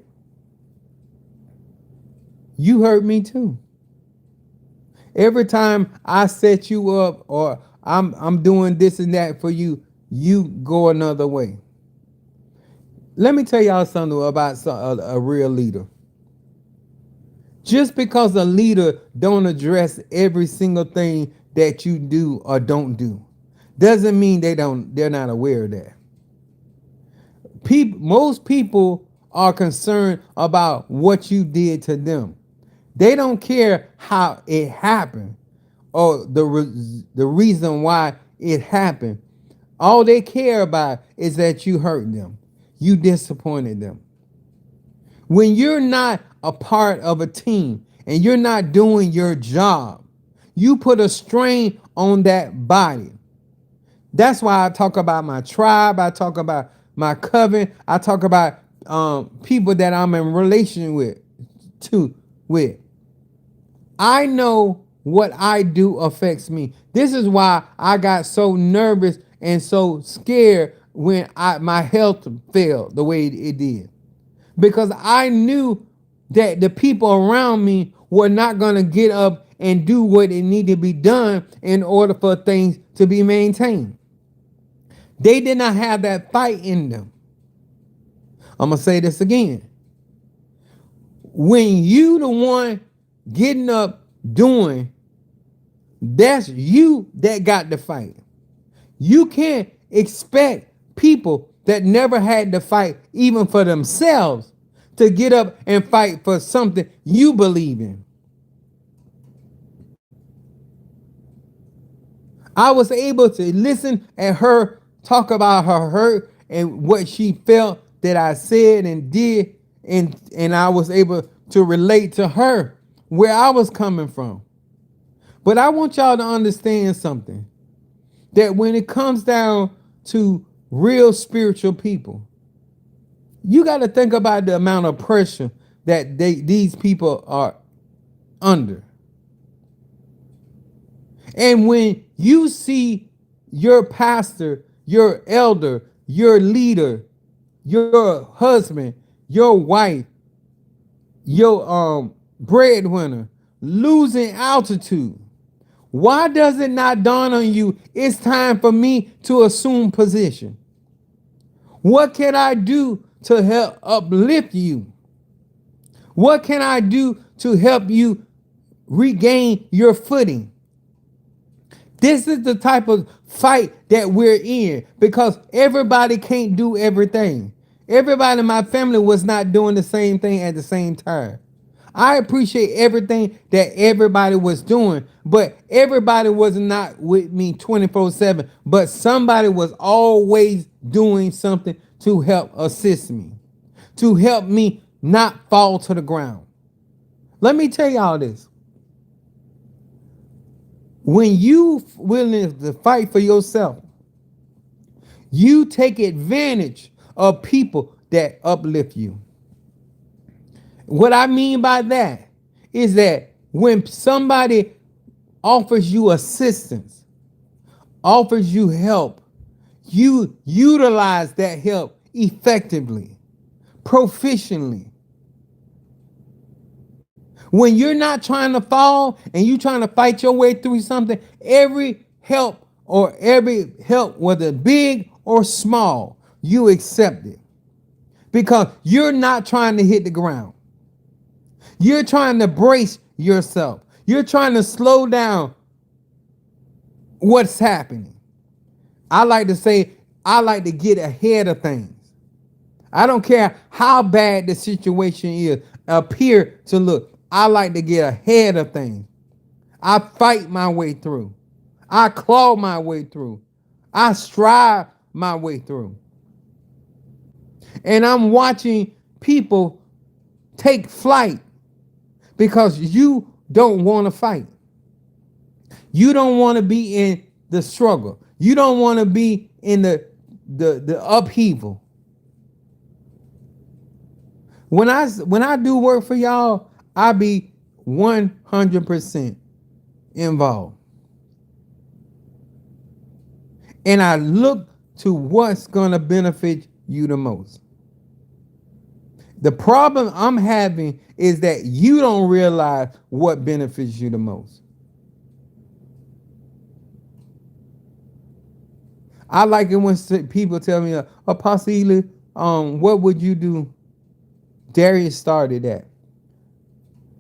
you hurt me too. Every time I set you up or I'm doing this and that for you, you go another way. Let me tell y'all something about a real leader. Just because a leader don't address every single thing that you do or don't do, doesn't mean they're not aware of that. Most people are concerned about what you did to them. They don't care how it happened or the reason why it happened. All they care about is that you hurt them. You disappointed them. When you're not a part of a team and you're not doing your job, you put a strain on that body. That's why I talk about my tribe. I talk about my coven. I talk about people that I'm in relation with. I know what I do affects me. This is why I got so nervous and so scared when my health failed the way it did, because I knew that the people around me were not going to get up and do what it needed to be done in order for things to be maintained. They did not have that fight in them. I'm going to say this again. When you the one getting up doing, that's you that got the fight. You can't expect people that never had to fight even for themselves to get up and fight for something you believe in. I was able to listen at her talk about her hurt and what she felt that I said and did, and I was able to relate to her where I was coming from. But I want y'all to understand something, that when it comes down to real spiritual people, you got to think about the amount of pressure that these people are under. And when you see your pastor, your elder, your leader, your husband, your wife, your breadwinner losing altitude, why does it not dawn on you it's time for me to assume position? What can I do to help uplift you? What can I do to help you regain your footing? This is the type of fight that we're in, because everybody can't do everything. Everybody in my family was not doing the same thing at the same time. I appreciate everything that everybody was doing, but everybody was not with me 24/7. But somebody was always doing something to help assist me, to help me not fall to the ground. Let me tell y'all this. When you willing to fight for yourself, you take advantage of people that uplift you. What I mean by that is that when somebody offers you assistance, offers you help, you utilize that help effectively, proficiently. When you're not trying to fall and you trying to fight your way through something, every help, whether big or small, you accept it, because you're not trying to hit the ground. You're trying to brace yourself. You're trying to slow down what's happening. I like to say, I like to get ahead of things. I don't care how bad the situation is, appear to look. I like to get ahead of things. I fight my way through. I claw my way through. I strive my way through. And I'm watching people take flight because you don't want to fight. You don't want to be in the struggle. You don't want to be in the upheaval. When I do work for y'all, I be 100% involved. And I look to what's going to benefit you the most. The problem I'm having is that you don't realize what benefits you the most. I like it when people tell me, Apostle Ely, what would you do? Darius started that.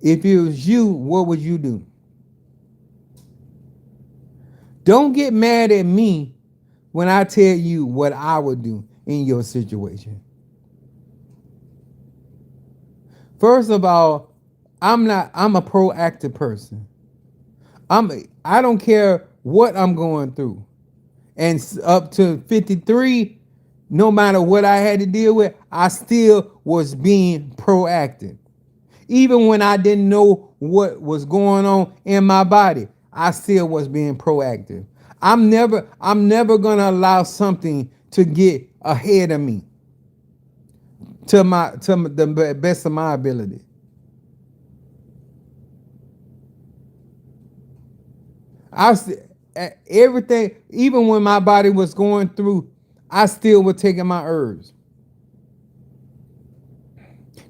If it was you, what would you do? Don't get mad at me when I tell you what I would do in your situation. First of all, I'm a proactive person. I don't care what I'm going through. And up to 53, no matter what I had to deal with, I still was being proactive. Even when I didn't know what was going on in my body, I still was being proactive. I'm never gonna allow something to get ahead of me to the best of my ability. everything, even when my body was going through, I still was taking my herbs.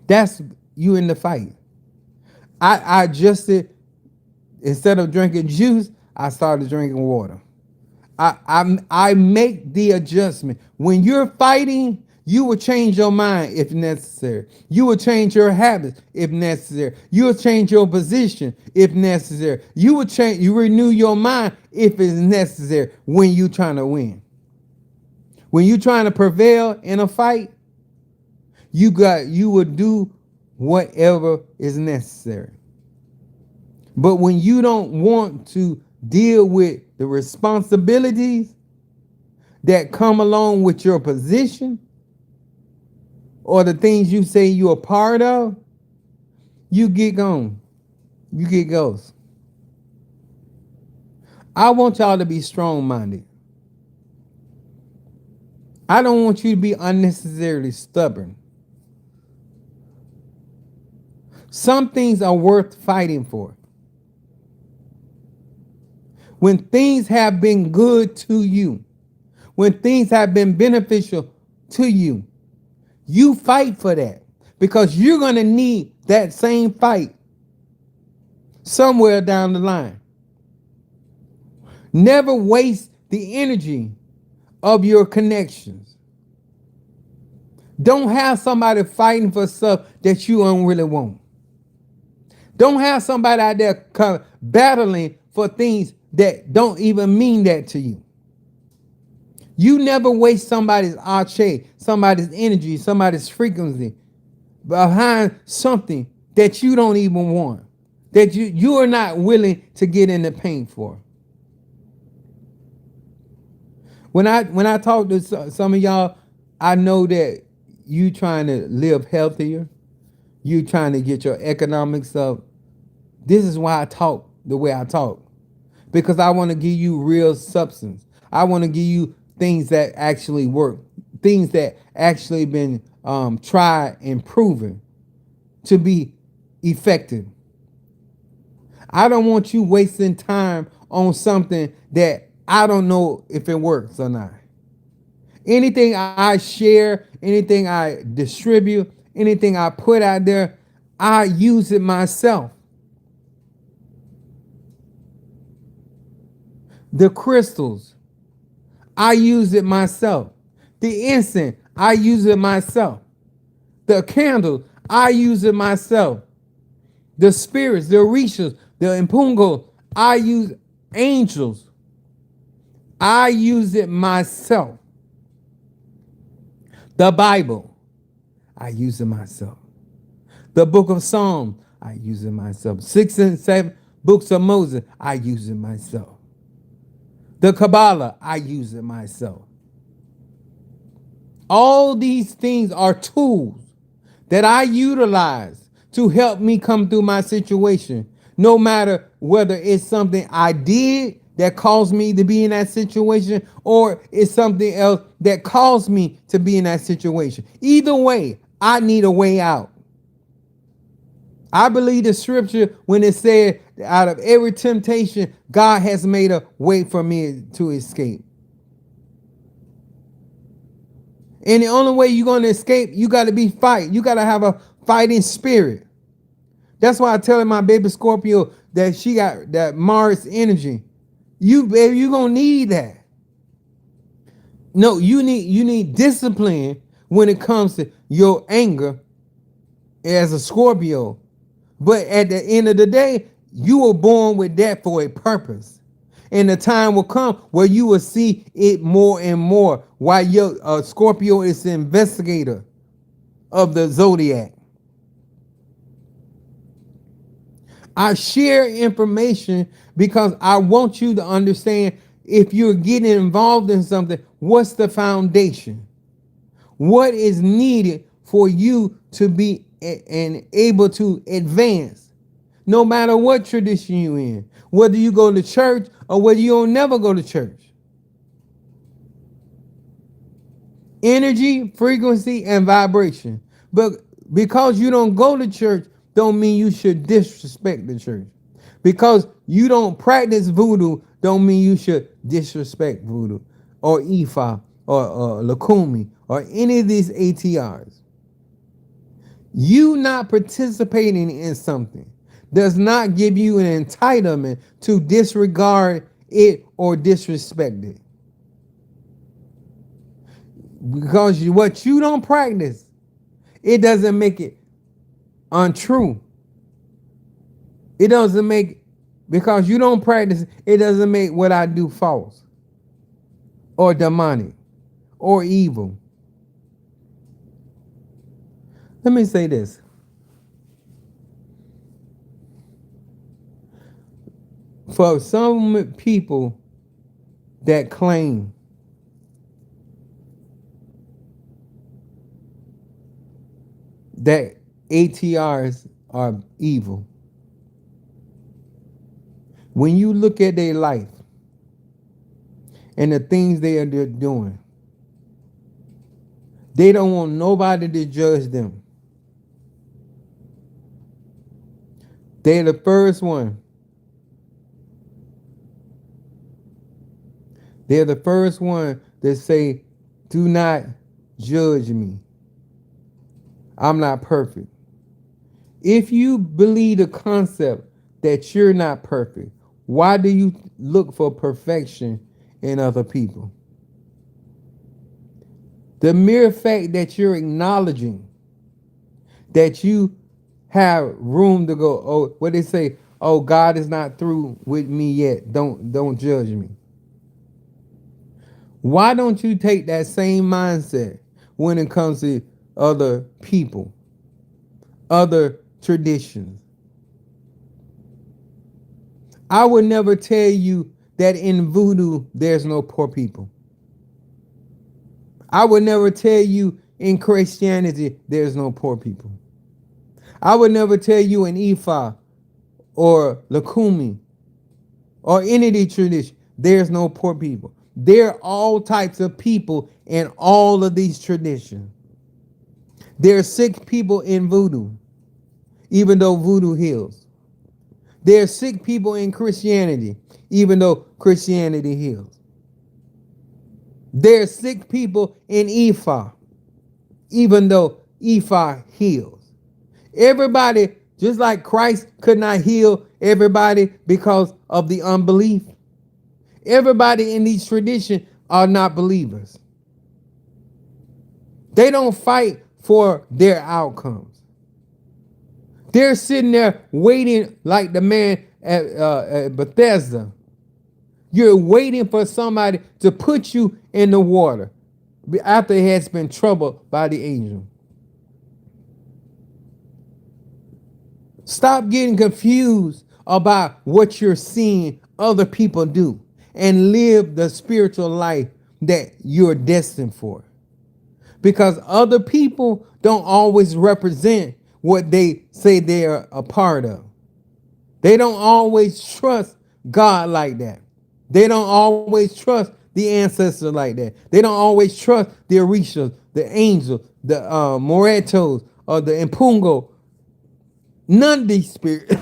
That's you in the fight. I adjusted. Instead of drinking juice, I started drinking water. I make the adjustment. When you're fighting, you will change your mind if necessary. You will change your habits if necessary. You will change your position if necessary. You renew your mind if it's necessary when you're trying to win. When you're trying to prevail in a fight, you will do whatever is necessary. But when you don't want to deal with the responsibilities that come along with your position or the things you say you're a part of, you get gone. You get ghost. I want y'all to be strong minded. I don't want you to be unnecessarily stubborn. Some things are worth fighting for. When things have been good to you, when things have been beneficial to you, you fight for that because you're going to need that same fight somewhere down the line. Never waste the energy of your connections. Don't have somebody fighting for stuff that you don't really want. Don't have somebody out there battling for things that don't even mean that to you. You never waste somebody's arche, somebody's energy, somebody's frequency behind something that you don't even want, that you are not willing to get in the paint for. When I talk to some of y'all, I know that you trying to live healthier, you trying to get your economics up. This is why I talk the way I talk, because I want to give you real substance. I want to give you things that actually work, things that actually been tried and proven to be effective. I don't want you wasting time on something that I don't know if it works or not. Anything I share, anything I distribute, anything I put out there, I use it myself. The crystals, I use it myself. The incense, I use it myself. The candle, I use it myself. The spirits, the orishas, the impungo, I use angels. I use it myself. The Bible, I use it myself. The book of Psalms, I use it myself. 6 and 7 books of Moses, I use it myself. The Kabbalah, I use it myself. All these things are tools that I utilize to help me come through my situation, no matter whether it's something I did that caused me to be in that situation or it's something else that caused me to be in that situation. Either way, I need a way out. I believe the scripture when it said, out of every temptation, God has made a way for me to escape. And the only way you're going to escape, you got to be fight. You got to have a fighting spirit. That's why I tell my baby Scorpio that she got that Mars energy. You baby, you going to need that. No, you need discipline when it comes to your anger as a Scorpio. But at the end of the day, you were born with that for a purpose. And the time will come where you will see it more and more while your Scorpio is the investigator of the zodiac. I share information because I want you to understand if you're getting involved in something, what's the foundation? What is needed for you to be and able to advance, no matter what tradition you're in, whether you go to church or whether you don't never go to church. Energy, frequency, and vibration. But because you don't go to church, don't mean you should disrespect the church. Because you don't practice voodoo, don't mean you should disrespect voodoo or Ifa or Lakumi or any of these ATRs. You not participating in something does not give you an entitlement to disregard it or disrespect it. Because what you don't practice, it doesn't make it untrue. It doesn't make, because you don't practice, it doesn't make what I do false or demonic or evil. Let me say this. For some people that claim that ATRs are evil, when you look at their life and the things they are doing, they don't want nobody to judge them. They're the first one. They're the first one that say, do not judge me. I'm not perfect. If you believe the concept that you're not perfect, why do you look for perfection in other people? The mere fact that you're acknowledging that you have room to go, oh, what they say, oh, God is not through with me yet. Don't judge me. Why don't you take that same mindset when it comes to other people, other traditions? I would never tell you that in voodoo there's no poor people. I would never tell you in Christianity there's no poor people. I would never tell you in Ifa or Lakumi or any of these traditions there's no poor people. There are all types of people in all of these traditions. There are sick people in voodoo, even though voodoo heals. There are sick people in Christianity, even though Christianity heals. There are sick people in Ifa, even though Ifa heals. Everybody, just like Christ could not heal everybody because of the unbelief, everybody in these traditions are not believers. They don't fight for their outcomes. They're sitting there waiting like the man at Bethesda. You're waiting for somebody to put you in the water after it has been troubled by the angel. Stop getting confused about what you're seeing other people do and live the spiritual life that you're destined for. Because other people don't always represent what they say they're a part of. They don't always trust God like that. They don't always trust the ancestors like that. They don't always trust the Orishas, the angels, the Moretos, or the Impungo. None of these spirits.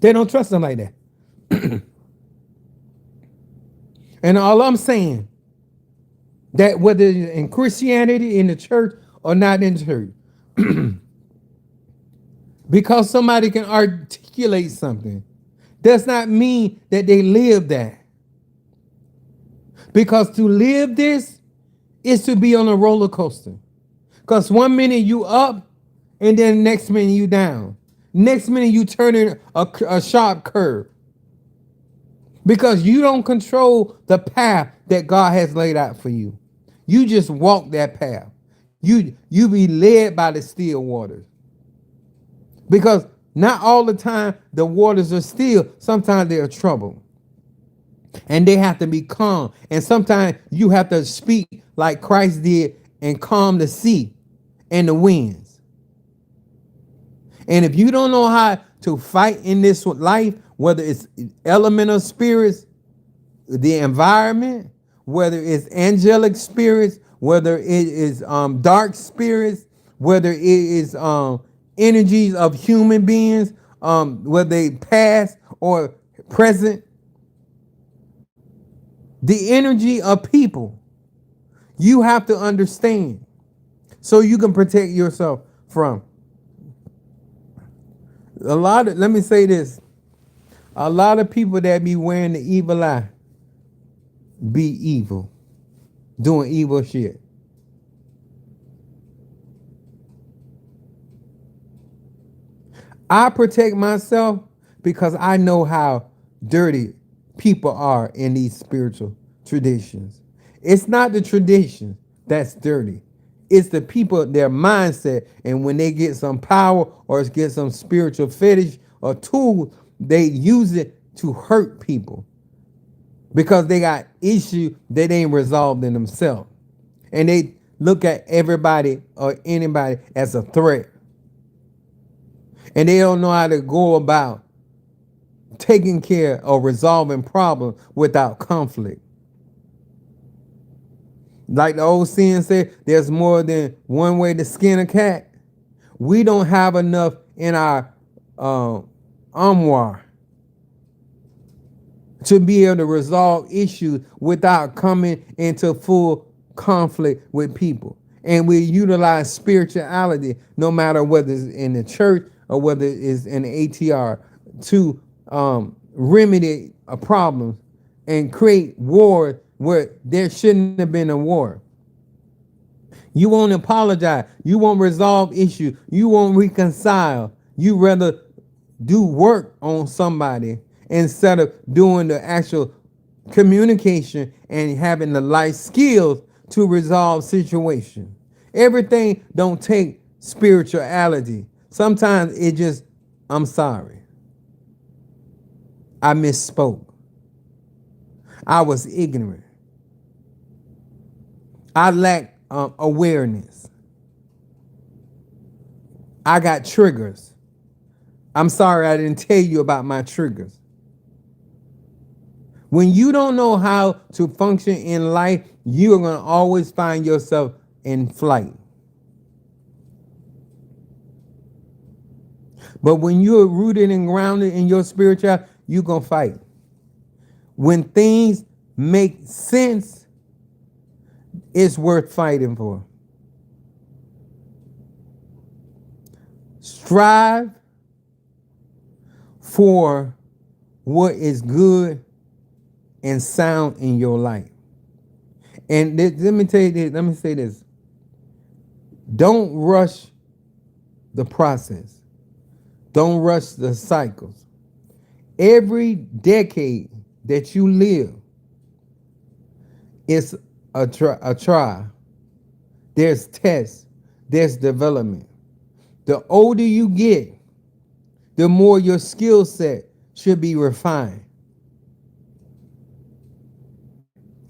They don't trust them like that. And all I'm saying, that whether in Christianity, in the church, or not in the church, because somebody can articulate something, does not mean that they live that. Because to live this is to be on a roller coaster. Because 1 minute you up, and then next minute you down. Next minute you turn in a sharp curve. Because you don't control the path that God has laid out for you. You just walk that path. You be led by the still waters. Because not all the time the waters are still. Sometimes they are troubled. And they have to be calm. And sometimes you have to speak like Christ did and calm the sea and the winds. And if you don't know how to fight in this life, whether it's elemental spirits, the environment, whether it's angelic spirits, whether it is dark spirits, whether it is energies of human beings, whether they past or present, the energy of people, you have to understand so you can protect yourself from let me say this, a lot of people that be wearing the evil eye be evil, doing evil shit. I protect myself because I know how dirty people are in these spiritual traditions. It's not the tradition that's dirty. It's the people, their mindset, and when they get some power or get some spiritual fetish or tool, they use it to hurt people because they got issues that ain't resolved in themselves. And they look at everybody or anybody as a threat. And they don't know how to go about taking care or resolving problems without conflict. Like the old saying said, there's more than one way to skin a cat. We don't have enough in our armoire to be able to resolve issues without coming into full conflict with people. And we utilize spirituality, no matter whether it's in the church or whether it's in the ATR, to remedy a problem and create war where there shouldn't have been a war. You won't apologize. You won't resolve issues. You won't reconcile. You rather do work on somebody instead of doing the actual communication and having the life skills to resolve situations. Everything don't take spirituality. Sometimes it just, I'm sorry. I misspoke. I was ignorant. I lack awareness. I got triggers. I'm sorry I didn't tell you about my triggers. When you don't know how to function in life, you're going to always find yourself in flight. But when you're rooted and grounded in your spirituality, you're going to fight. When things make sense, it's worth fighting for. Strive for what is good and sound in your life. And let me tell you this, let me say this. Don't rush the process. Don't rush the cycles. Every decade that you live is a trial. There's tests. There's development. The older you get, the more your skill set should be refined.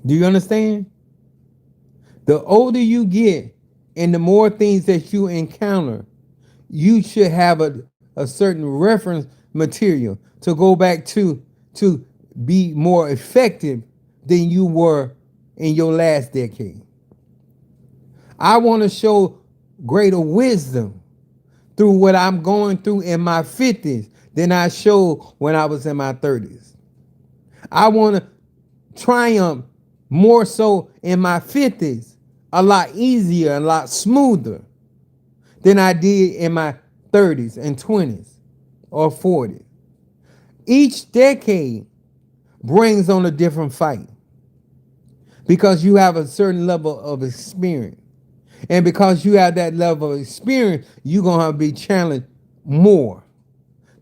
Do you understand? The older you get and the more things that you encounter, you should have a certain reference material to go back to be more effective than you were in your last decade. I want to show greater wisdom through what I'm going through in my 50s than I showed when I was in my 30s. I want to triumph more so in my 50s, a lot easier, a lot smoother than I did in my 30s and 20s or 40s. Each decade brings on a different fight because you have a certain level of experience. And because you have that level of experience, you're going to have to be challenged more.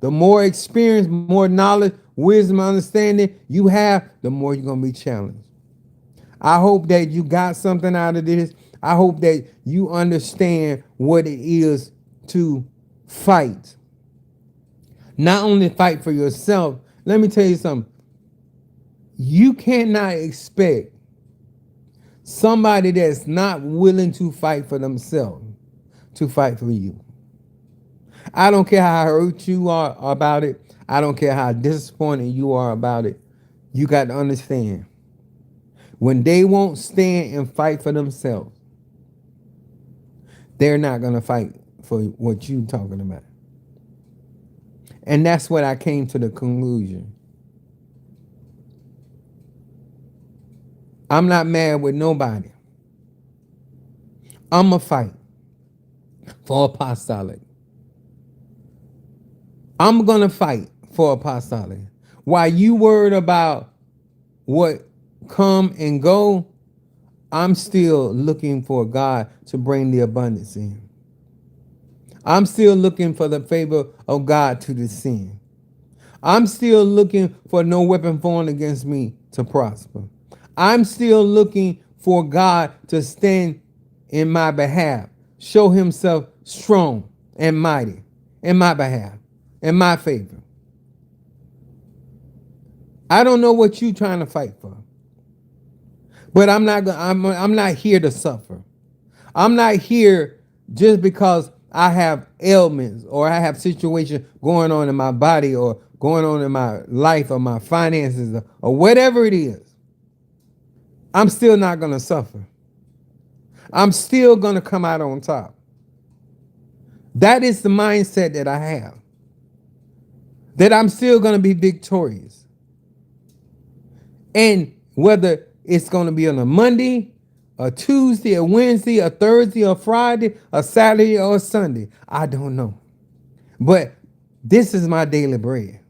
The more experience, more knowledge, wisdom, understanding you have, the more you're going to be challenged. I hope that you got something out of this. I hope that you understand what it is to fight. Not only fight for yourself, let me tell you something. You cannot expect somebody that's not willing to fight for themselves to fight for you. I don't care how hurt you are about it. I don't care how disappointed you are about it. You got to understand, when they won't stand and fight for themselves, they're not going to fight for what you're talking about. And that's what I came to the conclusion. I'm not mad with nobody. I'm going to fight for apostolic. I'm going to fight for apostolic. While you worried about what come and go, I'm still looking for God to bring the abundance in. I'm still looking for the favor of God to descend. I'm still looking for no weapon formed against me to prosper. I'm still looking for God to stand in my behalf, show himself strong and mighty in my behalf, in my favor. I don't know what you're trying to fight for, but I'm not here to suffer. I'm not here just because I have ailments or I have situations going on in my body or going on in my life or my finances or whatever it is. I'm still not going to suffer. I'm still going to come out on top. That is the mindset that I have. That I'm still going to be victorious. And whether it's going to be on a Monday, a Tuesday, a Wednesday, a Thursday, a Friday, a Saturday, or a Sunday, I don't know. But this is my daily bread.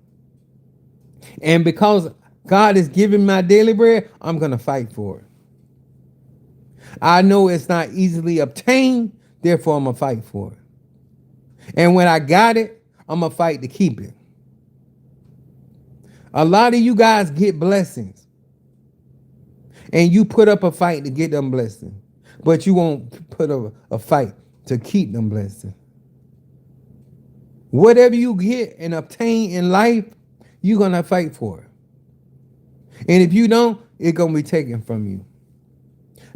And because God is giving my daily bread, I'm going to fight for it. I know it's not easily obtained, therefore I'm going to fight for it. And when I got it, I'm going to fight to keep it. A lot of you guys get blessings and you put up a fight to get them blessings, but you won't put up a fight to keep them blessings. Whatever you get and obtain in life, you're going to fight for it. And if you don't, it's going to be taken from you.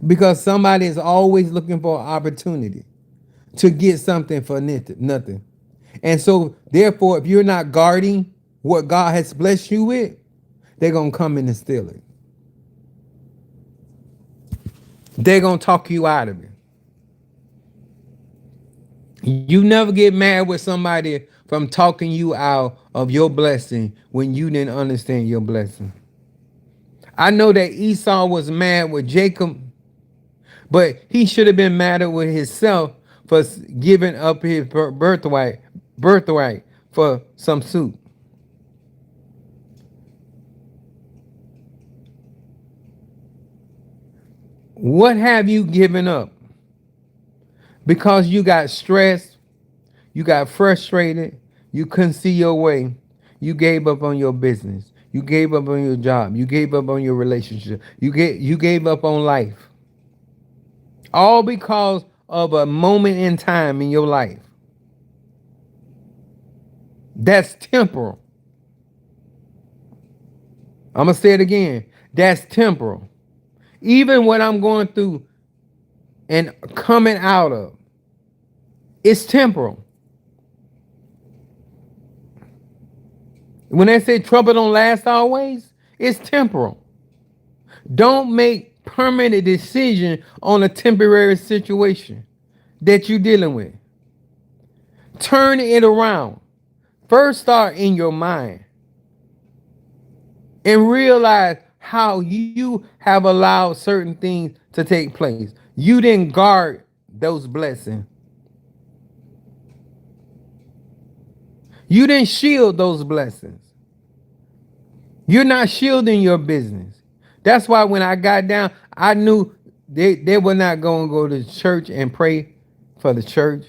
Because somebody is always looking for an opportunity to get something for nothing. And so, therefore, if you're not guarding what God has blessed you with, they're going to come in and steal it. They're going to talk you out of it. You never get mad with somebody from talking you out of your blessing when you didn't understand your blessing. I know that Esau was mad with Jacob, but he should have been mad with himself for giving up his birthright for some soup. What have you given up? Because you got stressed, you got frustrated, you couldn't see your way, you gave up on your business, you gave up on your job, you gave up on your relationship, you gave up on life. All because of a moment in time in your life. That's temporal. I'm going to say it again. That's temporal. Even what I'm going through and coming out of, it's temporal. When they say trouble don't last always, it's temporal. Don't make permanent decision on a temporary situation that you're dealing with. Turn it around. First start in your mind and realize how you have allowed certain things to take place. You didn't guard those blessings. You didn't shield those blessings. You're not shielding your business. That's why when I got down, I knew they were not going to go to church and pray for the church,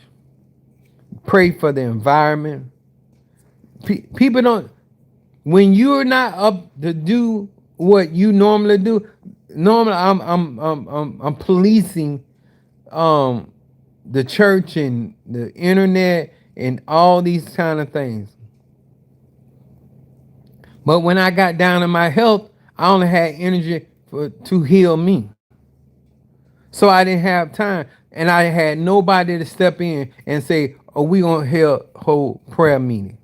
pray for the environment. People don't, when you're not up to do what you normally do, normally I'm policing the church and the internet and all these kind of things. But when I got down in my health, I only had energy to heal me. So I didn't have time, and I had nobody to step in and say, "Oh, we gonna hold prayer meeting.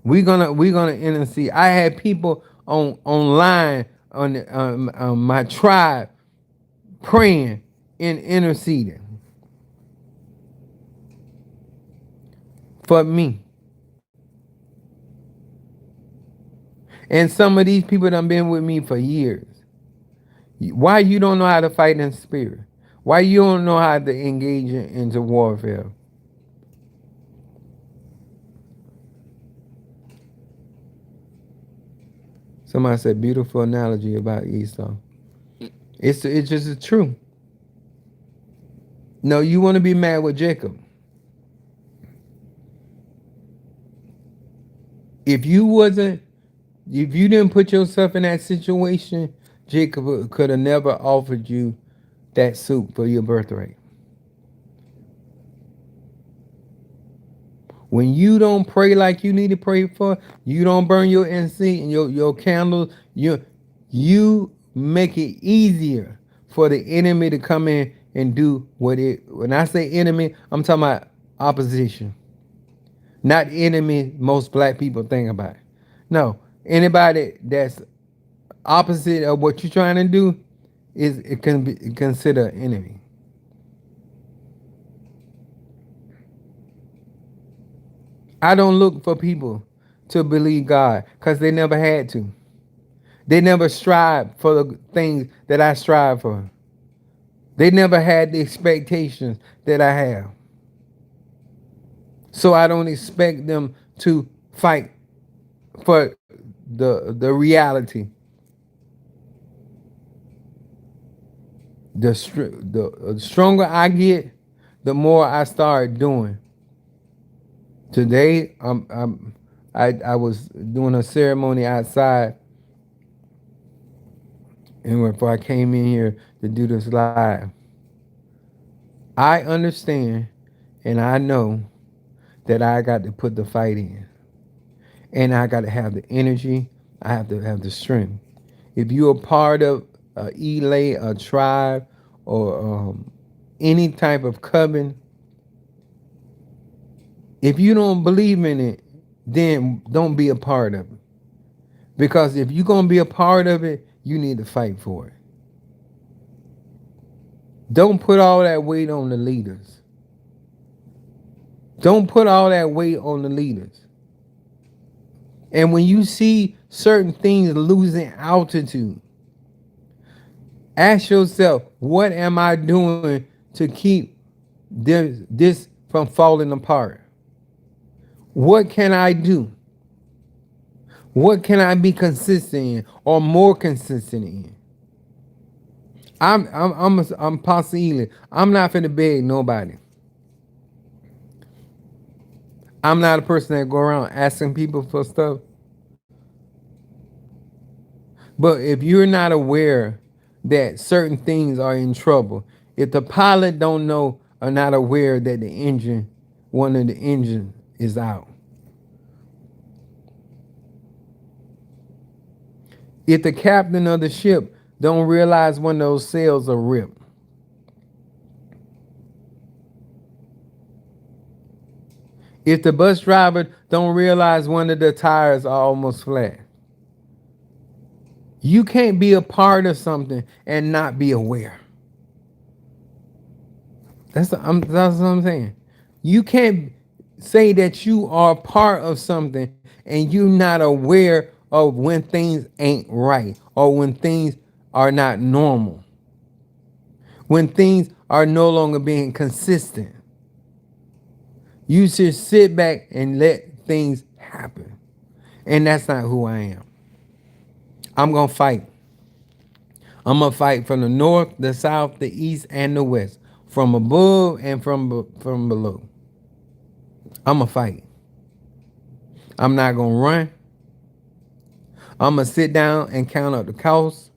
We gonna intercede." I had people online on my tribe praying and interceding for me. And some of these people done been with me for years. Why you don't know how to fight in spirit? Why you don't know how to engage into warfare? Somebody said beautiful analogy about Esau. It's just the truth. No, you want to be mad with Jacob. If you wasn't, if you didn't put yourself in that situation, Jacob could have never offered you that soup for your birthright. When you don't pray like you need to pray for, you don't burn your incense and your candles, you make it easier for the enemy to come in and do what it. When I say enemy, I'm talking about opposition, not enemy. Most black people think about. No, anybody that's opposite of what you're trying to do is it can be considered enemy. I don't look for people to believe God because they never had to. They never strive for the things that I strive for. They never had the expectations that I have. So I don't expect them to fight for the reality. The stronger I get, the more I start doing. Today, I was doing a ceremony outside, and before I came in here to do this live, I understand and I know that I got to put the fight in, and I got to have the energy. I have to have the strength. If you're a part of a elay, a tribe, or any type of coven, if you don't believe in it, then don't be a part of it. Because if you're gonna be a part of it, you need to fight for it. Don't put all that weight on the leaders. Don't put all that weight on the leaders. And when you see certain things losing altitude, ask yourself, what am I doing to keep this from falling apart? What can I do? What can I be consistent in or more consistent in? I'm Pastor. I'm not finna beg nobody. I'm not a person that go around asking people for stuff. But if you're not aware that certain things are in trouble, if the pilot don't know or not aware that one of the engine is out, if the captain of the ship don't realize when those sails are ripped, if the bus driver don't realize one of the tires are almost flat, you can't be a part of something and not be aware. That's what I'm saying. You can't say that you are part of something and you're not aware of when things ain't right or when things are not normal. When things are no longer being consistent. You should sit back and let things happen. And that's not who I am. I'm going to fight. I'm going to fight from the north, the south, the east, and the west. From above and from below. I'm going to fight. I'm not going to run. I'm going to sit down and count up the costs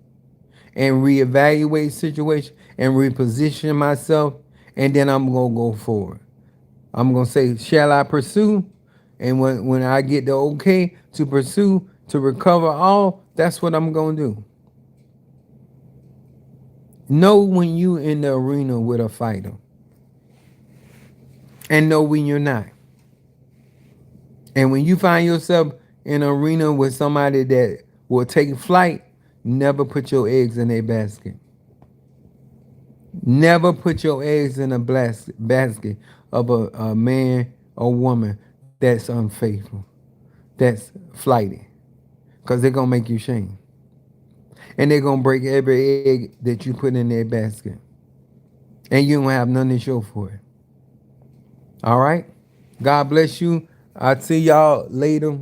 and reevaluate situation and reposition myself. And then I'm going to go forward. I'm going to say, shall I pursue? And when I get the okay to pursue, to recover all, that's what I'm going to do. Know when you in the arena with a fighter. And know when you're not. And when you find yourself in an arena with somebody that will take flight, never put your eggs in a basket. Never put your eggs in a basket of a man or woman that's unfaithful, that's flighty. because they're gonna make you shame, and they're gonna break every egg that you put in their basket, and you don't have nothing to show for it. All right. God bless you. I'll see y'all later.